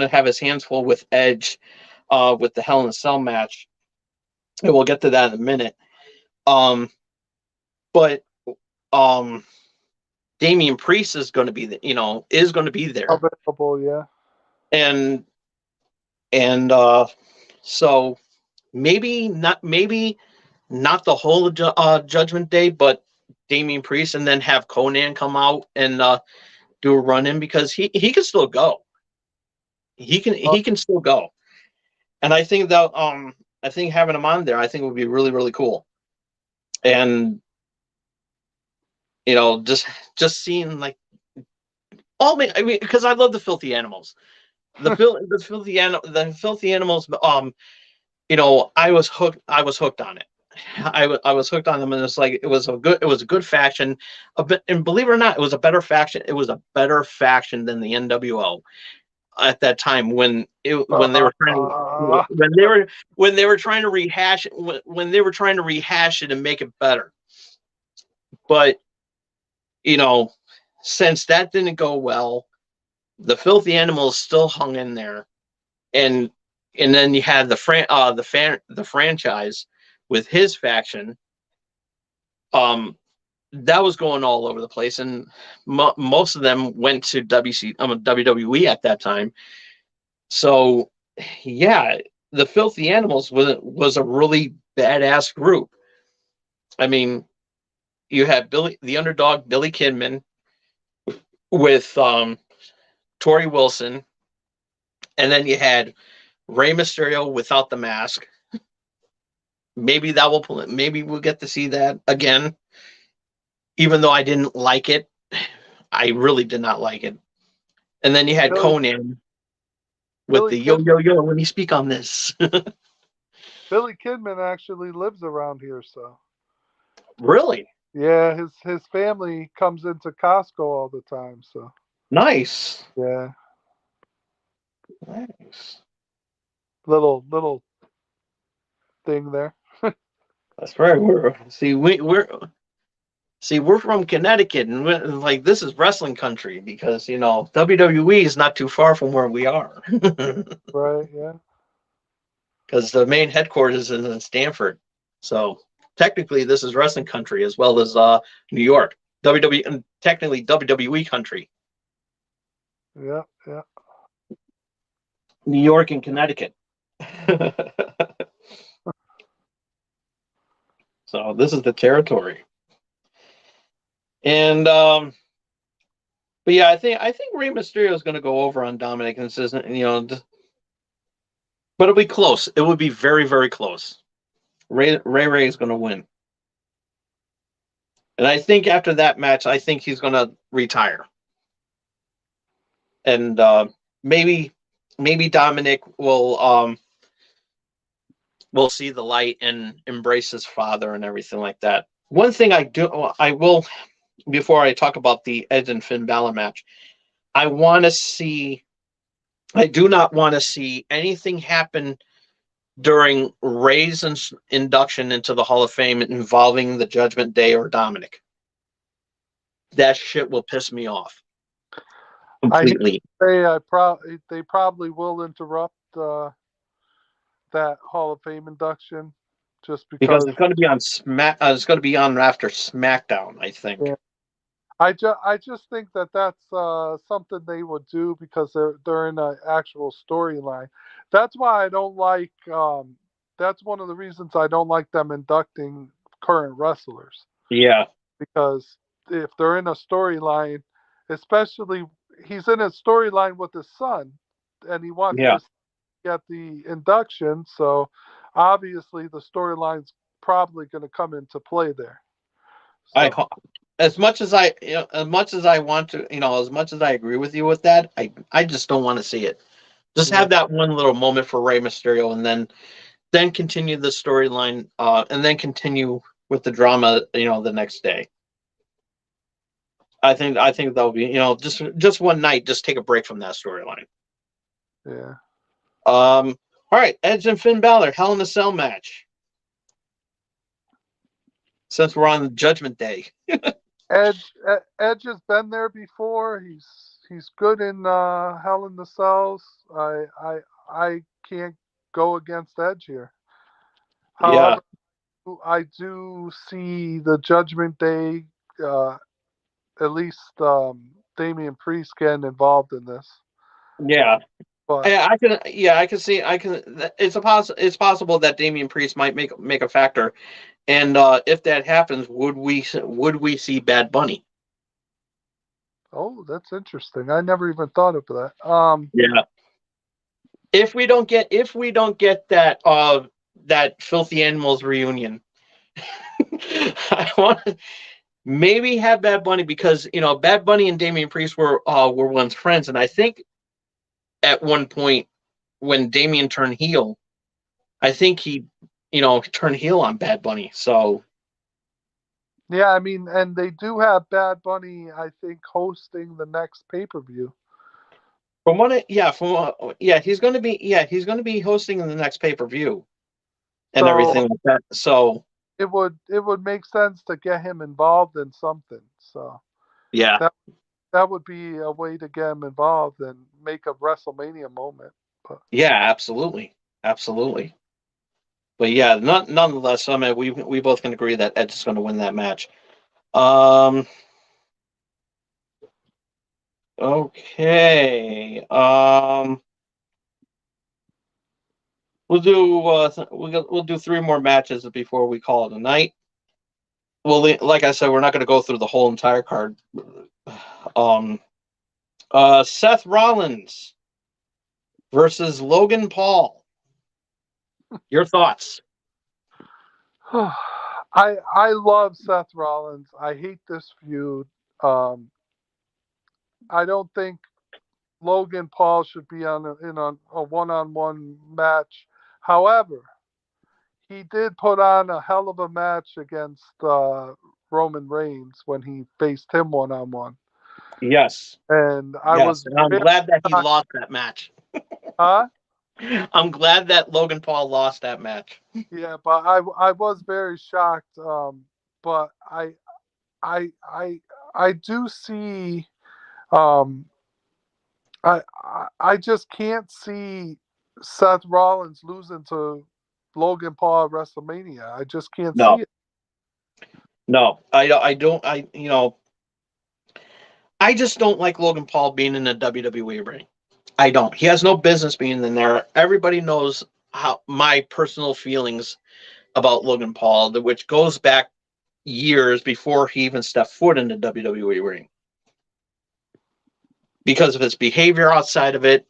have his hands full with Edge, with the Hell in a Cell match, and we'll get to that in a minute. But um, Damian Priest is going to be is going to be there, Available, yeah. and so maybe not the whole of Judgment Day, but Damian Priest, and then have Conan come out and do a run in, because he can still go. He can still go, and I think that I think having him on there, I think would be really really cool, and just seeing like I mean, because I love the filthy animals, the filthy animals. I was hooked. I was hooked on it. I was hooked on them, and it's like it was a good faction. And believe it or not, it was a better faction. It was a better faction than the NWO at that time, when they were trying to when they were trying to rehash it, when they were trying to rehash it and make it better. But since that didn't go well, the filthy animals still hung in there, and then you had the franchise with his faction. That was going all over the place, and most of them went to WWE at that time. So, yeah, the Filthy Animals was a really badass group. I mean, you had the underdog Billy Kidman with Tori Wilson, and then you had Rey Mysterio without the mask. Maybe we'll get to see that again. Even though I didn't like it, I really did not like it. And then you had Conan with the yo yo yo. Let me speak on this. Billy Kidman actually lives around here, so. Really? Yeah, his family comes into Costco all the time, so. Nice. Yeah. Nice. Little thing there. That's right. We're from Connecticut, and like this is wrestling country, because WWE is not too far from where we are. Right. Yeah. Because the main headquarters is in Stamford, so technically this is wrestling country as well as New York. WWE, and technically WWE country. Yeah. Yeah. New York and Connecticut. So this is the territory. And but yeah, I think Rey Mysterio is going to go over on Dominic, and says, but it'll be close. It would be very very close. Ray is going to win, and I think after that match, I think he's going to retire, and maybe Dominic will see the light and embrace his father and everything like that. One thing I will, before I talk about the Edge and Finn Balor match, I do not want to see anything happen during Ray's induction into the Hall of Fame involving the Judgment Day or Dominic. That shit will piss me off completely. They probably will interrupt that Hall of Fame induction, just because it's going to be on it's going to be on after SmackDown, I think. Yeah. I just think that's something they would do, because they're in an actual storyline. That's why I don't like. That's one of the reasons I don't like them inducting current wrestlers. Yeah. Because if they're in a storyline, especially he's in a storyline with his son, and he wants to get the induction, so obviously the storyline's probably going to come into play there. So. As much as I want to, as much as I agree with you with that, I just don't want to see it. Just have that one little moment for Rey Mysterio, and then continue the storyline, and then continue with the drama, the next day. I think that'll be, just one night, just take a break from that storyline. Yeah. All right, Edge and Finn Balor, Hell in a Cell match. Since we're on Judgment Day. Edge has been there before. He's good in Hell in the Cells. I can't go against Edge here. Yeah. However, I do see the Judgment Day, at least Damian Priest getting involved in this. Yeah. But I can. Yeah, I can see. I can. It's possible that Damian Priest might make a factor, and if that happens, would we see Bad Bunny? oh, that's interesting. I never even thought of that. Yeah. If we don't get that Filthy Animals reunion, I want to maybe have Bad Bunny, because Bad Bunny and Damian Priest were once friends, and I think at one point when Damian turned heel, I think he turned heel on Bad Bunny. So yeah, I mean, and they do have Bad Bunny, I think, hosting the next pay-per-view. he's going to be hosting in the next pay-per-view and So everything like that. So it would make sense to get him involved in something. So yeah, that would be a way to get him involved and make a WrestleMania moment. But yeah, absolutely, absolutely. But yeah, nonetheless, I mean, we both can agree that Edge is going to win that match. Okay. We'll do three more matches before we call it a night. Well, like I said, we're not going to go through the whole entire card. Um, Seth Rollins versus Logan Paul. Your thoughts? I love Seth Rollins. I hate this feud. Um, I don't think Logan Paul should be in a one-on-one match. However, he did put on a hell of a match against Roman Reigns when he faced him one-on-one, Yes. and I Yes. was And I'm very glad that he shocked. lost that match. Huh? I'm glad that Logan Paul lost that match. Yeah, but I was very shocked. But I I I do see. Um, I just can't see Seth Rollins losing to Logan Paul at WrestleMania. I just can't see No, it. no, I don't. I just don't like Logan Paul being in the WWE ring. I don't. He has no business being in there. Everybody knows how my personal feelings about Logan Paul, which goes back years before he even stepped foot in the WWE ring, because of his behavior outside of it,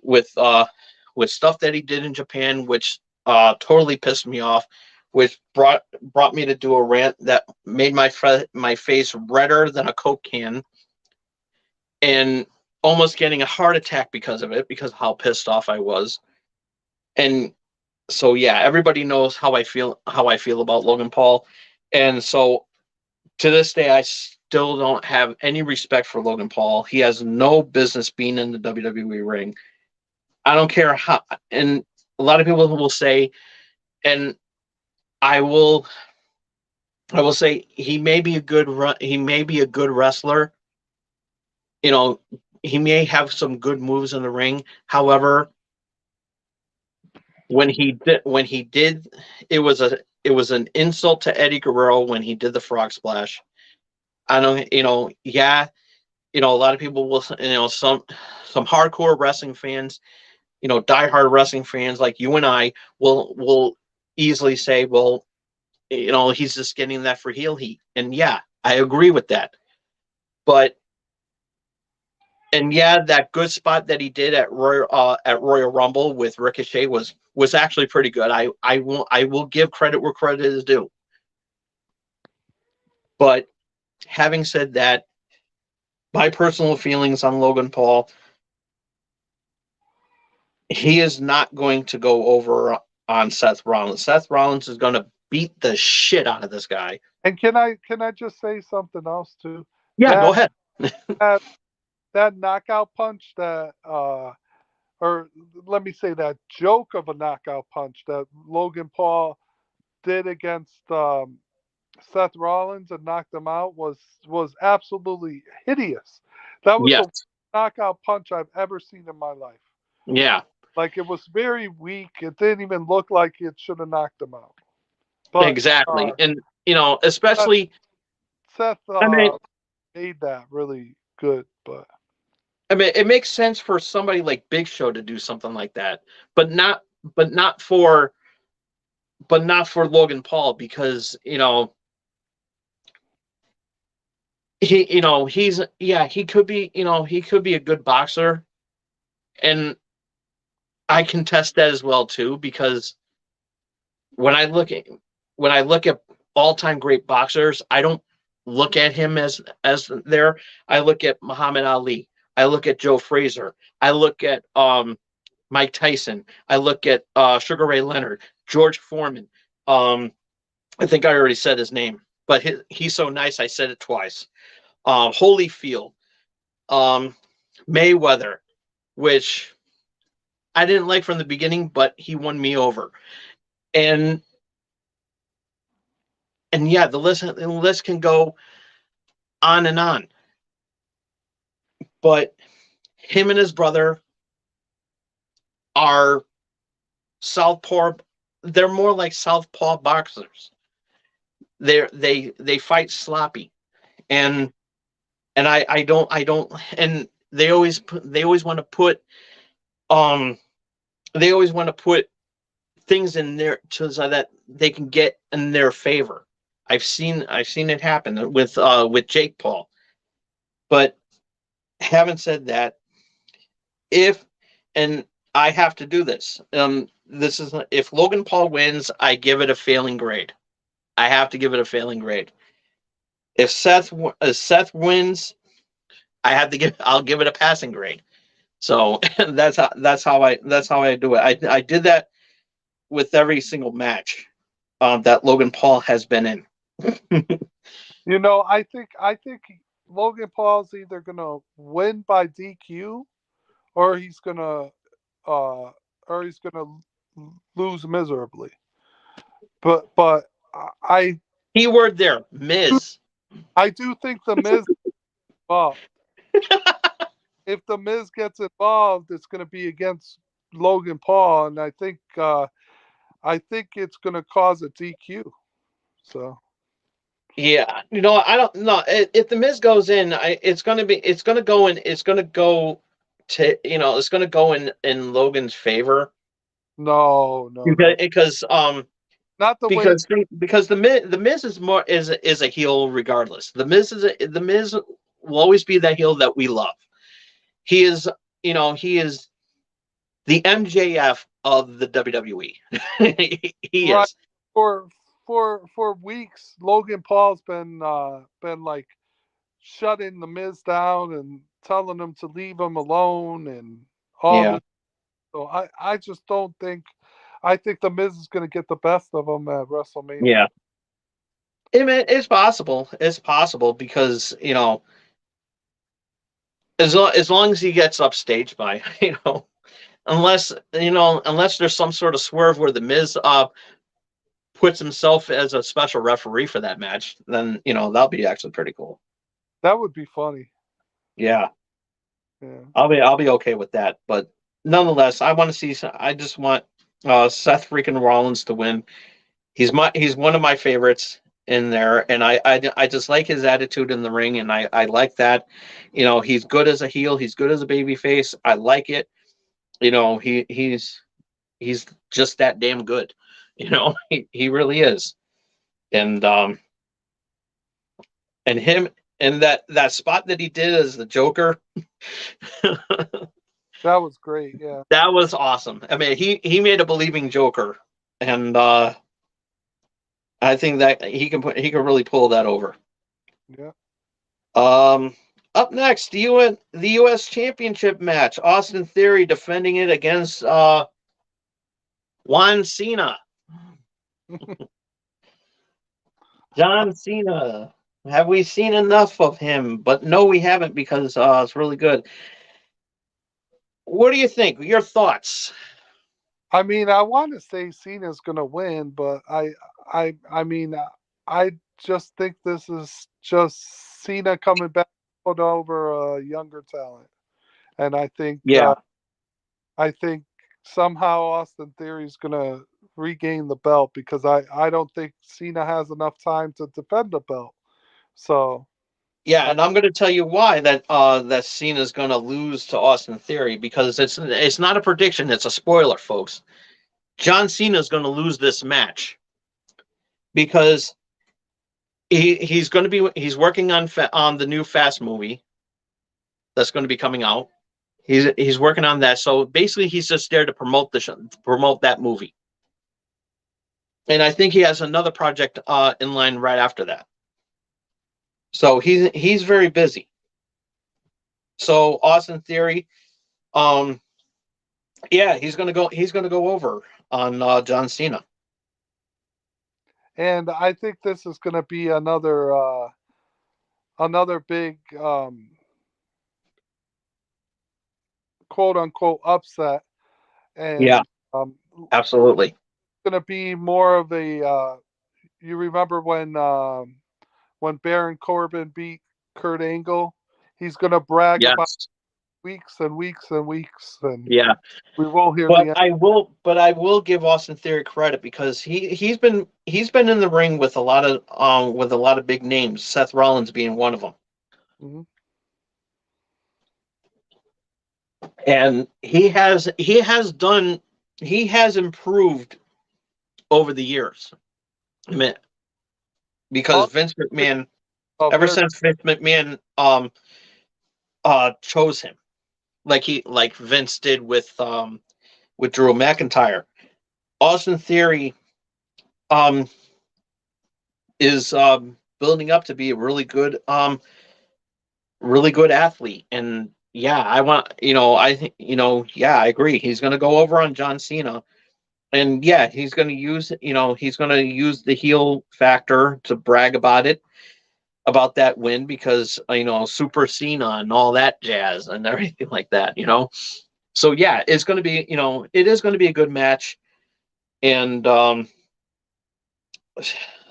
with stuff that he did in Japan, which totally pissed me off, which brought me to do a rant that made my face redder than a Coke can, and almost getting a heart attack because of it, because of how pissed off I was. And so yeah, everybody knows how I feel about Logan Paul. And so to this day, I still don't have any respect for Logan Paul. He has no business being in the WWE ring. I don't care how. And a lot of people will say, and I will, I will say, he may be a good wrestler. You know, he may have some good moves in the ring. However, when he did, it was an insult to Eddie Guerrero when he did the frog splash. I don't, yeah, a lot of people will, some hardcore wrestling fans, diehard wrestling fans like you and I will easily say, well, he's just getting that for heel heat. And yeah, I agree with that. But and yeah, that good spot that he did at Royal Rumble with Ricochet was actually pretty good. I will give credit where credit is due. But having said that, my personal feelings on Logan Paul, he is not going to go over on Seth Rollins. Seth Rollins is going to beat the shit out of this guy. And can I just say something else too? Yeah, go That ahead. that that knockout punch that or let me say that joke of a knockout punch that Logan Paul did against Seth Rollins and knocked him out was absolutely hideous. That was the Yes. knockout punch I've ever seen in my life. Yeah. Like it was very weak. It didn't even look like it should have knocked him out. But Exactly. And Seth, especially, Seth I mean, made that really good. But it makes sense for somebody like Big Show to do something like that, but but not for, not for Logan Paul, because he's, yeah, he could be, he could be a good boxer, and I can test that as well too, because when I look at all-time great boxers, I don't look at him as there. I look at Muhammad Ali. I look at Joe Frazier. I look at Mike Tyson. I look at Sugar Ray Leonard, George Foreman. I think I already said his name, but he's so nice I said it twice. Holyfield, Mayweather, which I didn't like from the beginning, but he won me over. And yeah, the list can go on and on. But him and his brother are southpaw. They're more like southpaw boxers. They fight sloppy, and I don't, and they always want to put um they always want to put things in there so that they can get in their favor. I've seen it happen with Jake Paul. But having said that, if and I have to do this. This is, if Logan Paul wins, I give it a failing grade. I have to give it a failing grade. If Seth wins, I'll give it a passing grade. So that's how I do it. I did that with every single match that Logan Paul has been in. I think Logan Paul's either gonna win by DQ or he's gonna uh or he's gonna lose miserably. But I Keyword there, Miz. I do think the Miz involved. If the Miz gets involved, it's going to be against Logan Paul, and I think it's going to cause a DQ. So Yeah, I don't know if the Miz goes in. It's gonna go in. It's gonna go to it's gonna go in Logan's favor, no, no, because no, not the way. the Miz is a heel regardless. The Miz will always be that heel that we love. He is he is the MJF of the WWE. He Right, is. for for weeks, Logan Paul's been like shutting the Miz down and telling him to leave him alone and all Yeah. this. So I just don't think. I think the Miz is going to get the best of him at WrestleMania. Yeah. It's possible. It's possible because as long as he gets upstaged by unless there's some sort of swerve where the Miz puts himself as a special referee for that match, then that'll be actually pretty cool. That would be funny. Yeah, Yeah. I'll be okay with that. But nonetheless, I just want Seth freaking Rollins to win. He's one of my favorites in there, and I just like his attitude in the ring, and I like that. He's good as a heel. He's good as a baby face. I like it. He's just that damn good. He really is. And him, and that spot that he did as the Joker, That was great. Yeah. that was awesome. I mean, he made a believing Joker, and I think that he can really pull that over. Yeah. Um, Up next, the U.S. Championship match. Austin Theory defending it against Juan Cena. John Cena. Have we seen enough of him? But no, we haven't, because it's really good. What do you think? Your thoughts? I mean, I want to say Cena's gonna win, but I mean, I just think this is just Cena coming back put over a younger talent, and Yeah. I think somehow Austin Theory is gonna regain the belt because I don't think Cena has enough time to defend the belt. So Yeah, I, and I'm going to tell you why that Cena's going to lose to Austin Theory, because it's not a prediction, it's a spoiler, folks. John Cena's going to lose this match because he's working on the new Fast movie that's going to be coming out. He's working on that. So basically, he's just there to promote that movie. And I think he has another project in line right after that. So he's very busy. So Austin Theory, um, yeah, he's gonna go. He's gonna go over on John Cena. and I think this is gonna be another big quote unquote upset, Yeah, and absolutely. going to be more of a. You remember when Baron Corbin beat Kurt Angle? He's going to brag about Yes. weeks and weeks and weeks, and Yeah. we won't hear But the end. I will give Austin Theory credit because he's been in the ring with a lot of big names. Seth Rollins being one of them, Mhm. and he has improved over the years. I mean, because Oh, Vince McMahon, oh, ever very. since Vince McMahon chose him, like Vince did with Drew McIntyre, Austin Theory um is building up to be a really good athlete. And yeah, I think, yeah, I agree. He's going to go over on John Cena. And yeah, he's going to use the heel factor to brag about that win, because Super Cena and all that jazz and everything like that. So yeah, it is going to be a good match. And The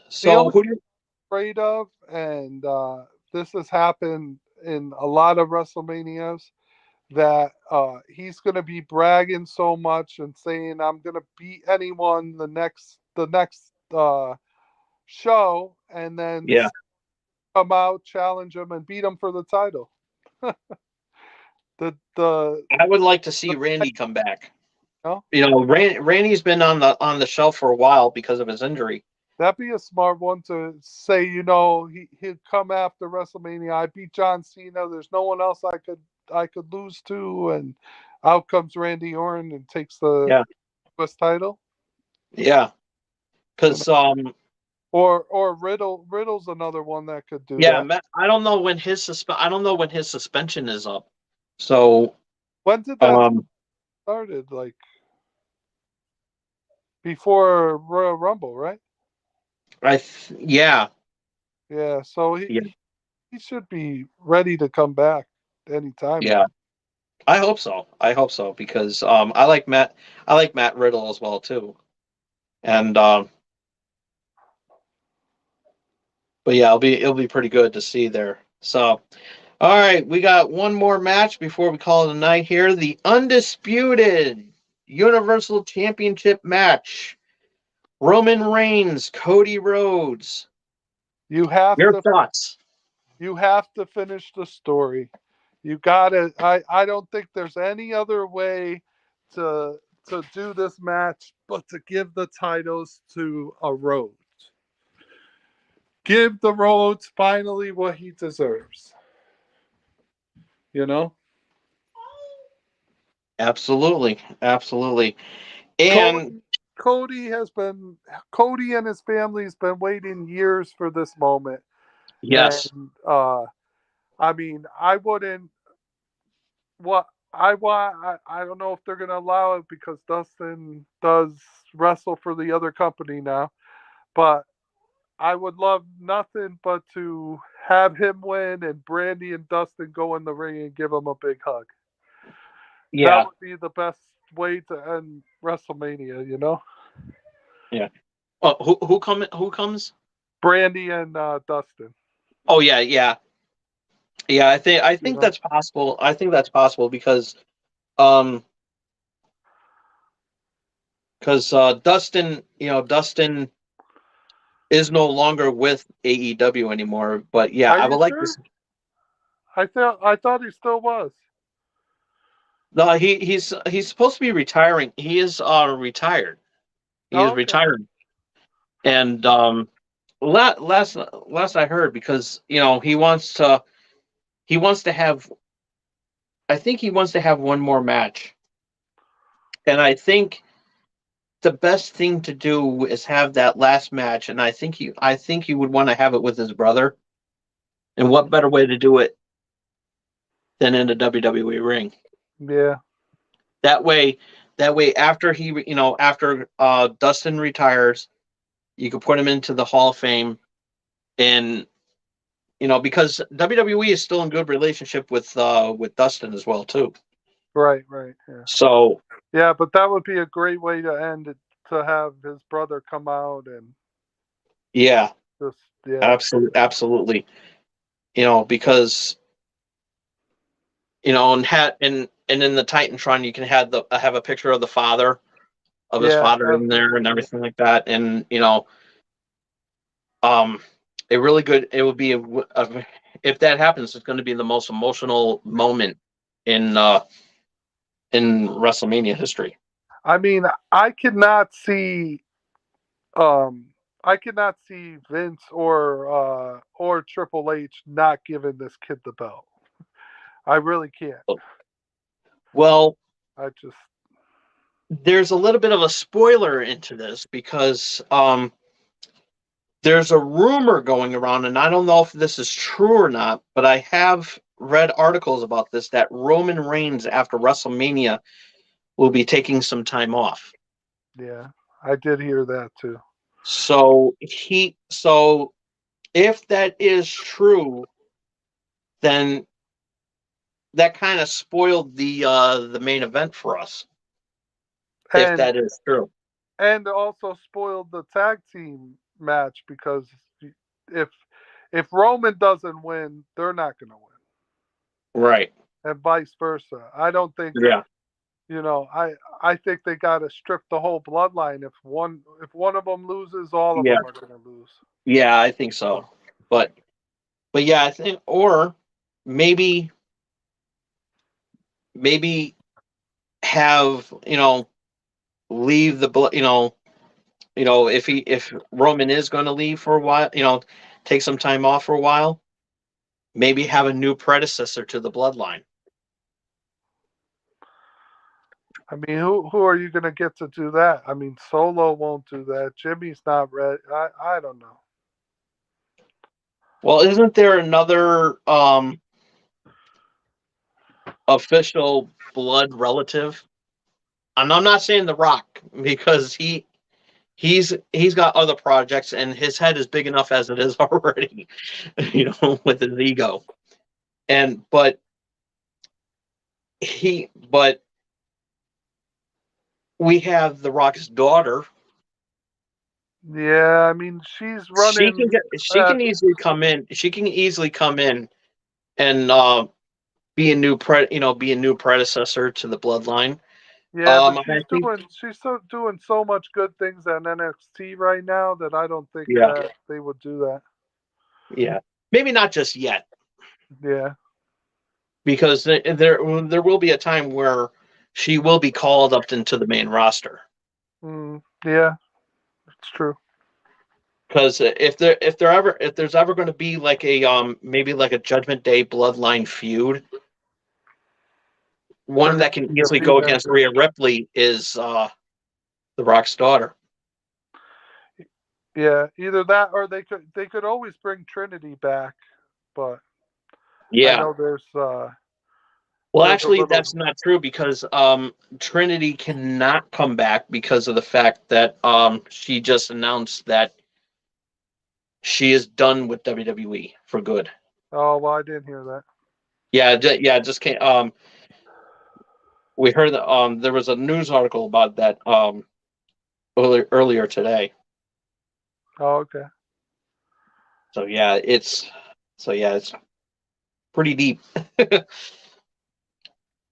so only who do you afraid of, and this has happened in a lot of WrestleManias, that he's going to be bragging so much and saying I'm going to beat anyone the next show, and then Yeah, come out, challenge him, and beat him for the title. The I would like to see the Randy come back. no, Randy's been on the shelf for a while because of his injury. that'd be a smart one to say. He'd come after WrestleMania. I beat John Cena. There's no one else I could lose to, and out comes Randy Orton and takes the Yeah, US title. yeah, You know, because or Riddle's another one that could do yeah, that. Matt, I don't know when his suspension is up. So When did that um, started? Like before Royal Rumble, right? yeah, Yeah. So yeah, he should be ready to come back anytime yeah. now. I hope so, because I like Matt Riddle as well too. And but yeah, it'll be pretty good to see there. So all right, we got one more match before we call it a night here. The undisputed Universal Championship match. Roman Reigns, Cody Rhodes. You have Your to thoughts? you have to finish the story. You gotta. I don't think there's any other way to do this match but to give the titles to a Rhodes. Give the Rhodes finally what he deserves. You know, Absolutely, absolutely. And Cody. Cody and his family has been waiting years for this moment, yes, and I mean, I wouldn't. What I want, I don't know if they're going to allow it because Dustin does wrestle for the other company now, but I would love nothing but to have him win and Brandy and Dustin go in the ring and give him a big hug. Yeah. would be the best way to end WrestleMania. You know, Yeah. Oh, who comes? Brandy and Dustin. Oh yeah, yeah. Yeah, I You think know, that's possible. I think that's possible because um Dustin, Dustin is no longer with AEW anymore. But yeah, are I you would like sure? this. I thought he still was. No, he's supposed to be retiring. He is retired. He is Oh, okay. retired. And last I heard, because he wants to have, I think he wants to have one more match. And I think the best thing to do is have that last match, and I think he would want to have it with his brother. And what better way to do it than in the WWE ring? Yeah. That way, after after Dustin retires, you could put him into the Hall of Fame, and because WWE is still in good relationship with Dustin as well too. Right. Right. Yeah. So Yeah, but that would be a great way to end it. To have his brother come out and yeah, just yeah. absolutely. Because and in the Titantron you can have a picture of the father of his Yeah, father in there and definitely. everything like that, and um, a really good. It would be if that happens, it's going to be the most emotional moment in WrestleMania history. I mean, um I could not see Vince or Triple H not giving this kid the belt. I really can't. Well, I just there's a little bit of a spoiler into this because there's a rumor going around, and I don't know if this is true or not, but I have read articles about this that Roman Reigns after WrestleMania will be taking some time off. yeah. I did hear that too. So if that is true, then that kind of spoiled the main event for us. If And that is true, also spoiled the tag team match because if if Roman doesn't win, they're not going to win. right? And vice versa. I don't think Yeah, I think they got to strip the whole bloodline. If one of them loses, all of yeah, them are going to lose. yeah. I think so, So, but yeah, I think, or maybe maybe have leave the if Roman is going to leave for a while, take some time off for a while, maybe have a new predecessor to the bloodline. I mean, who are you going to get to do that? I mean, Solo won't do that. Jimmy's not ready. I don't know. Well, isn't there another official blood relative? And I'm not saying The Rock, because he's got other projects and his head is big enough as it is already, with his ego. And but we have The Rock's daughter. Yeah, I mean, she's She running. can get she Uh, can easily come in. She can easily come in and be a new predecessor to the bloodline. yeah, but I think she's doing so much good things at NXT right now that I don't think yeah, that they would do that. yeah. Maybe not just yet, Yeah. because there will be a time where she will be called up into the main roster. Yeah, it's true. Because if there's ever going to be like a maybe like a Judgment Day bloodline feud, They're one gonna that can need a easily go female. against Rhea Ripley is The Rock's daughter. Yeah, either that or they could always bring Trinity back, but I Yeah. know Well, there's a actually, little. that's not true, because Trinity cannot come back because of the fact that she just announced that she is done with WWE for good. Oh well, I didn't hear that. Yeah, yeah, just can't. we heard that there was a news article about that earlier today. Oh, okay. So yeah, it's pretty deep.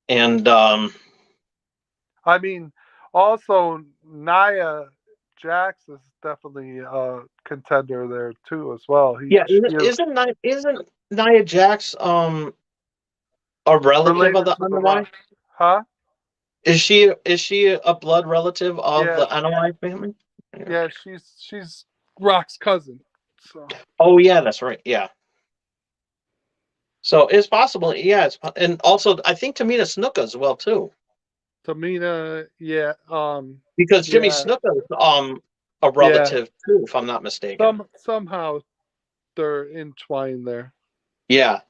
And I mean, also Nia Jax is definitely a contender there too as well. yeah, She is isn't Nia Jax a relative of related the to The NOI? Rock, huh? Is she a blood relative of Yeah, the NOI family? Yeah. yeah. She's Rock's cousin. So Oh yeah, that's right. Yeah. So it's possible. Yeah, and also I think Tamina Snuka as well too, Tamina, yeah, because Jimmy yeah, Snuka is a yeah. relative too, if I'm not mistaken. Somehow they're entwined there, Yeah,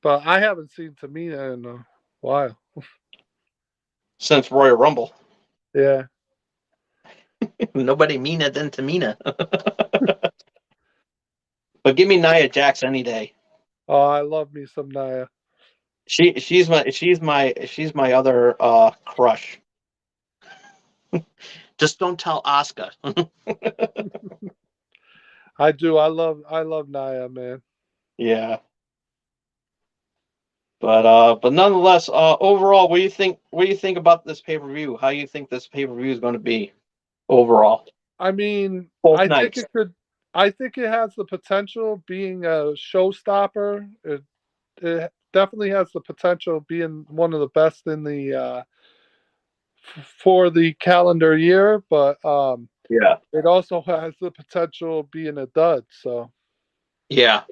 but I haven't seen Tamina in a while. since Royal Rumble, Yeah. nobody meaner than Tamina. But give me Nia Jax any day. Oh, I love me some Nia. She's my other crush. Just don't tell Oscar. I do. I love Nia, man. Yeah. But nonetheless, overall, what do you think? What do you think about this pay per view? How do you think this pay per view is going to be overall? I mean, Both I think nights. it could. I think it has the potential of being a showstopper. It definitely has the potential of being one of the best in the for the calendar year, but Yeah. it also has the potential of being a dud. So Yeah.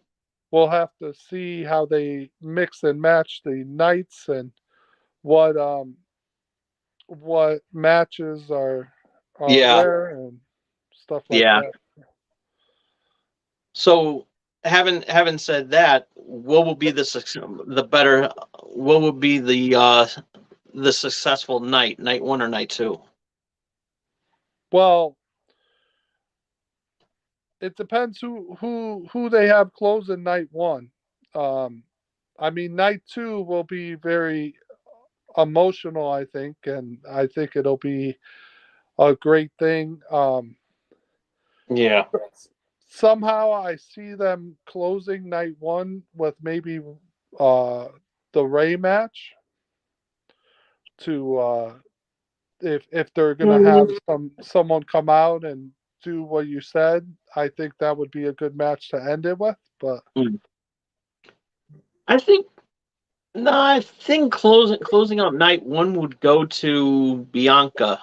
we'll have to see how they mix and match the nights and what um what matches are Yeah. where and stuff like Yeah. that. So having said that, what will be the better? What will be the successful night? Night one or night two? Well, it depends who they have closing night one. Um, I mean, night two will be very emotional, I think, and I think it'll be a great thing. Yeah. Somehow I see them closing night one with maybe uh, the Ray match to if they're gonna have someone come out and do what you said. I think that would be a good match to end it with. But Mm. I think no. I think closing out night one would go to Bianca.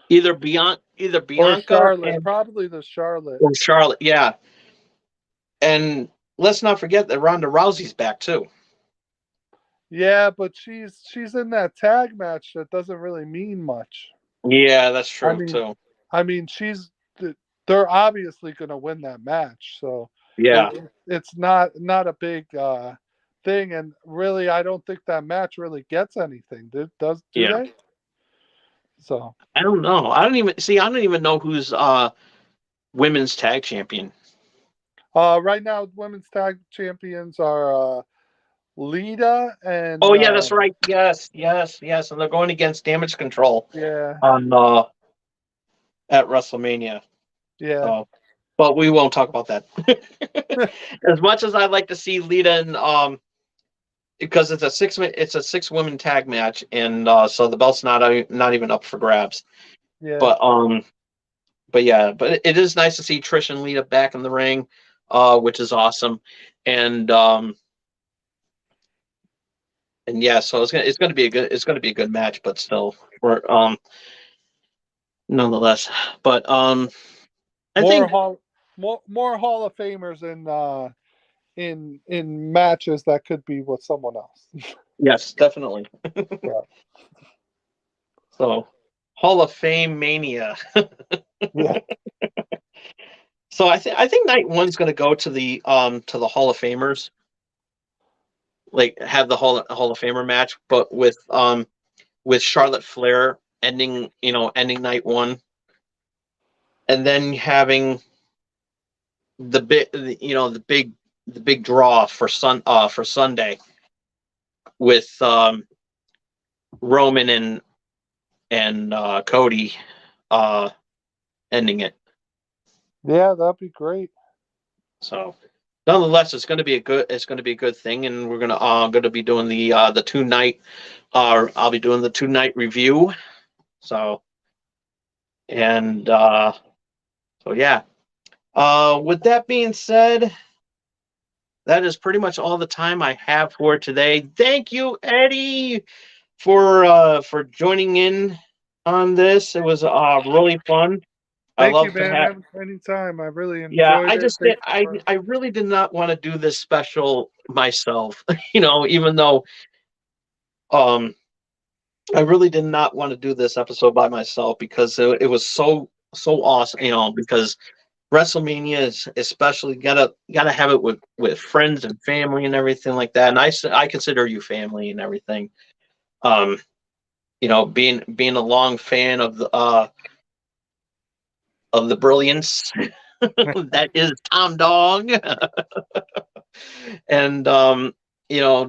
Either or Bianca Charlotte, probably the Charlotte. or Charlotte. Yeah. And let's not forget that Ronda Rousey's back too. Yeah, but she's in that tag match that doesn't really mean much. Yeah, that's I true mean, too. I mean, they're obviously going to win that match, so Yeah. it's not a big thing. And really, I don't think that match really gets anything. Do Yeah. they? So I don't know. I don't even know who's women's tag champion. right now, women's tag champions are Lita Oh and yeah, that's right. Yes, yes, yes. And they're going against Damage Control yeah, on at WrestleMania. yeah, So, but we won't talk about that. As much as I'd like to see Lita and because it's a six women tag match, and so the belt's not even up for grabs. yeah. But yeah, but it is nice to see Trish and Lita back in the ring, which is awesome. And and yeah, so it's gonna be a good match, but still, we're nonetheless. But I More think hall more Hall of Famers in matches that could be with someone else. yes, definitely. Yeah. So Hall of Fame mania. Yeah. So I think night one's gonna go to the Hall of Famers, like have the Hall of Famer match, but with Charlotte Flair ending night one, and then having the big the big draw for Sunday, with Roman and Cody ending it. Yeah, that'd be great. So, nonetheless, it's going to be a good thing, and we're gonna be doing the 2 night. I'll be doing the 2 night review. So, and so yeah. With that being said, that is pretty much all the time I have for today. Thank you, Eddie, for joining in on this. It was really fun. I Thank you, love to man. have. Anytime. I really Yeah, enjoyed I it. just did. I really did not want to do this special myself. Even though um I really did not want to do this episode by myself because it was so awesome. Because WrestleMania is especially gotta have it with friends and family and everything like that. And I consider you family and everything. Um, being a long fan of the brilliance that is Tom Dog. And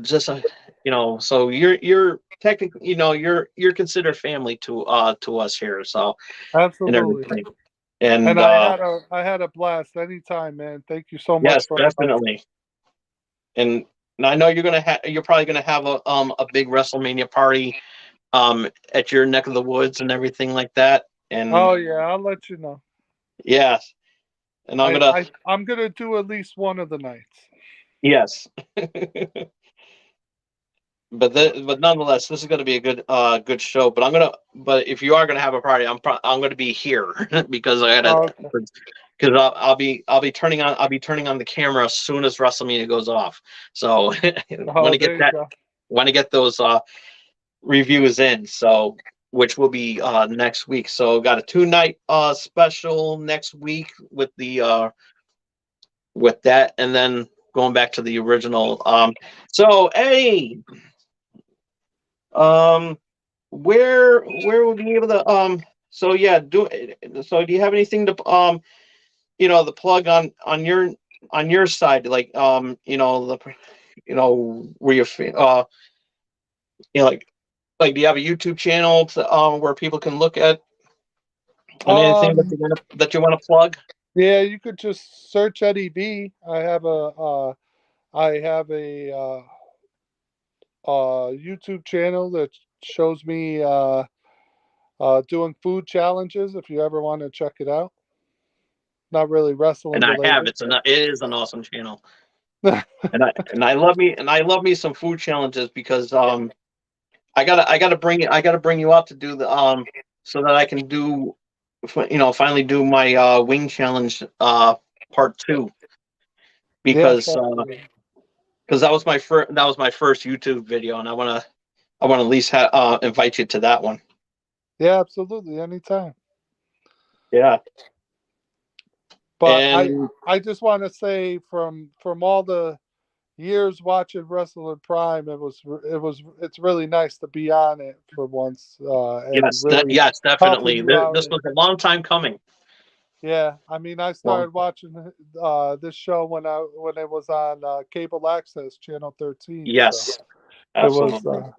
just so you're technically, you're considered family to us here, so, and Absolutely. everything. And And I had a blast. Anytime, man. Thank you so much yes, for inviting me. definitely. And I know you're probably gonna have a big WrestleMania party at your neck of the woods and everything like that. And Oh yeah, I'll let you know. yes, and I'm I, gonna. I I'm gonna do at least one of the nights. Yes. But nonetheless, this is going to be a good show. But if you are gonna have a party, I'm gonna be here because I Oh, gotta okay. because I'll be turning on the camera as soon as WrestleMania goes off. So want Oh, to get there you that go. want to get those reviews in. So which will be next week. So got a 2 night special next week with that, and then going back to the original. So hey. Um, where would be able to so yeah, do you have anything to the plug on your side, like where like do you have a YouTube channel where people can look at on anything Um, that you want to plug? yeah, you could just search Eddie V. I have a YouTube channel that shows me doing food challenges. If you ever want to check it out, not really And wrestling I have related. it is an awesome channel. And I love me some food challenges because I gotta bring you out to do the so that I can finally do my wing challenge part 2 Yes, because absolutely. that was my first YouTube video, and I want to at least invite you to that one. Yeah, absolutely. Anytime. Yeah. But I And I just want to say from all the years watching Wrestling Prime, it's really nice to be on it for once and really yes, helping definitely. you out. This was a long time coming. Yeah, I mean, I Long. started watching this show when it was on cable access channel 13. So Yes, it was absolutely.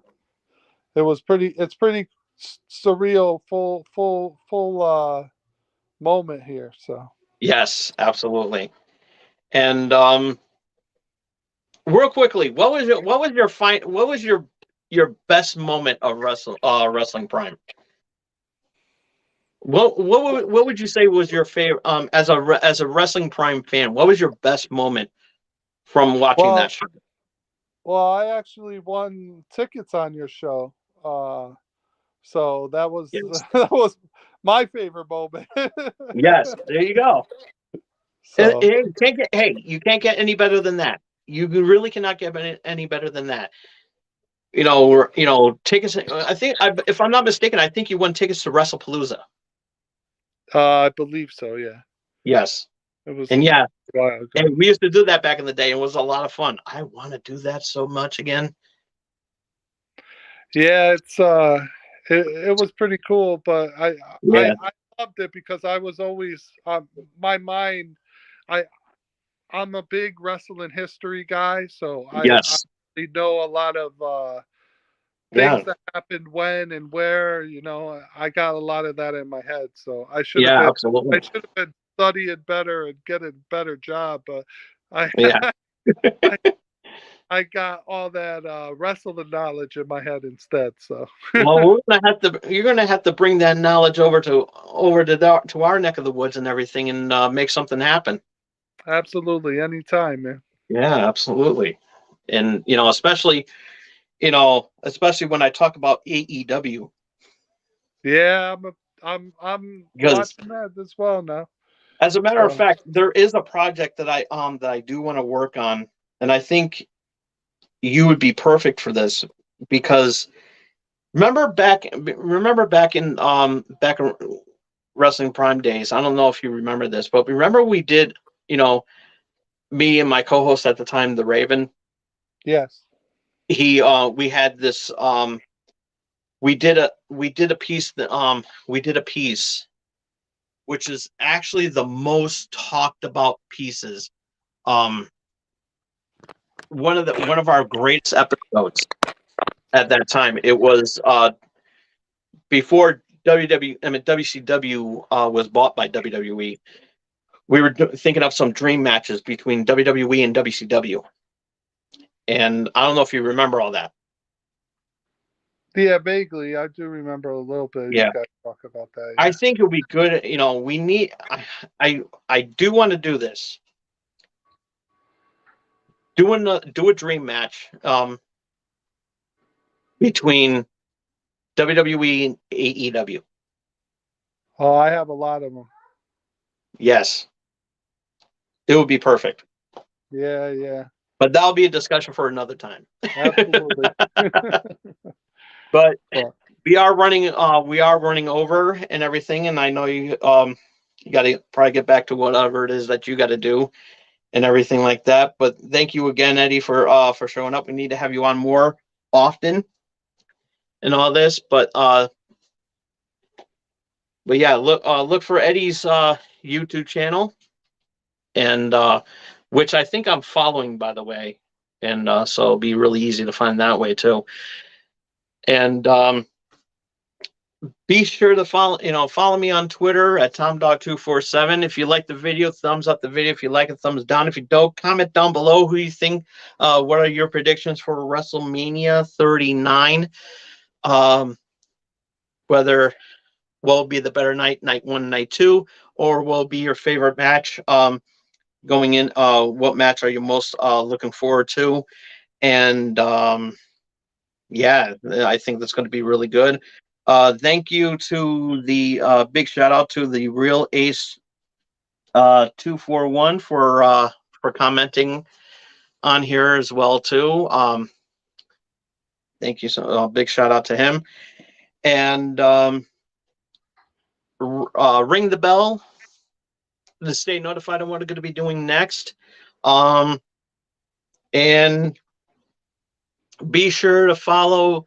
it's pretty surreal, full moment here. So Yes, absolutely. And real quickly, what was your best moment of wrestling prime? What would you say was your favorite as a wrestling prime fan? What was your best moment from watching that well, show? I actually won tickets on your show. Uh, so that was Yes. that was my favorite moment. Yes, there you go. So You can't get any better than that. You really cannot get any better than that. Tickets. If I'm not mistaken, I think you won tickets to WrestlePalooza. I believe so. Yeah, Yes, it was and a yeah, while ago. and we used to do that back in the day, and it was a lot of fun. I want to do that so much again. Yeah, it was pretty cool, but Yeah. I loved it because I was always my mind. I I'm a big wrestling history guy, so I Yes. they know a lot of Yeah, things that happened when and where. I got a lot of that in my head, so yeah, I absolutely. should have been studying better and getting a better job, but I Yeah. I, I got all that wrestling knowledge in my head instead. So Well, you're gonna have to bring that knowledge to our neck of the woods and everything, and make something happen. absolutely, anytime, man. Yeah, absolutely. And especially when I talk about AEW, Yeah, I'm because watching that as well now. as a matter of So fact, there is a project that I do want to work on, and I think you would be perfect for this because remember back in Wrestling Prime days. I don't know if you remember this, but remember we did, you know, me and my co-host at the time, the Raven. yes. He we had this we did a piece which is actually the most talked about pieces. Um, one of our greatest episodes at that time. It was before WCW was bought by WWE. We were thinking of some dream matches between WWE and WCW, and I don't know if you remember all that. Yeah, vaguely. I do remember a little bit. You Yeah, guys talk about that. I Yeah. think it would be good. We need. I do want to do this. Do a dream match between WWE and AEW. Oh, I have a lot of them. Yes, it would be perfect. Yeah, yeah, But that'll be a discussion for another time. absolutely. But But we are running over and everything, and I know you got to probably get back to whatever it is that you got to do and everything like that. But thank you again, Eddie, for showing up. We need to have you on more often and all this. But yeah, look for Eddie's YouTube channel, and which I think I'm following, by the way, and so it'll be really easy to find that way too. And be sure to follow me on Twitter at TomDog247. If you like the video, thumbs up the video. If you like it, thumbs down. If you don't, comment down below who you think. What are your predictions for WrestleMania 39? Um, whether will be the better night one, night two, or will be your favorite match going in? What match are you most looking forward to? And yeah, I think that's going to be really good. Thank you to the big shout out to the Real Ace 241 for commenting on here as well too. Thank you so big shout out to him, and ring the bell to stay notified on what I'm going to be doing next. Um, and be sure to follow.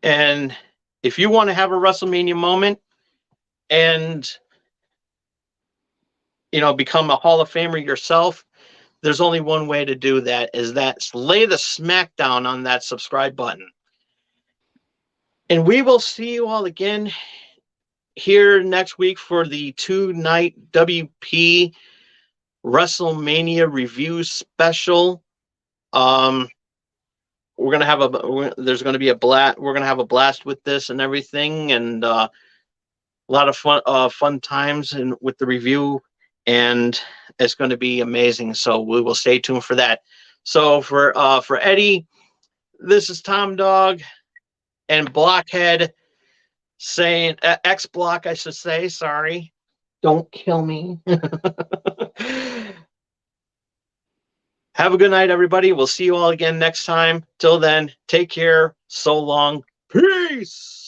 And if you want to have a WrestleMania moment and become a Hall of Famer yourself, there's only one way to do that, is that lay the smackdown on that subscribe button. And we will see you all again here next week for the 2-night WP WrestleMania review special. We're gonna have there's gonna be a blast. We're gonna have a blast with this and everything, and a lot of fun times and with the review, and it's going to be amazing. So we will stay tuned for that. So for Eddie, this is Tom Dog and Blockhead saying X Block, I should say. Sorry, don't kill me. Have a good night, everybody. We'll see you all again next time. Till then, take care. So long. Peace.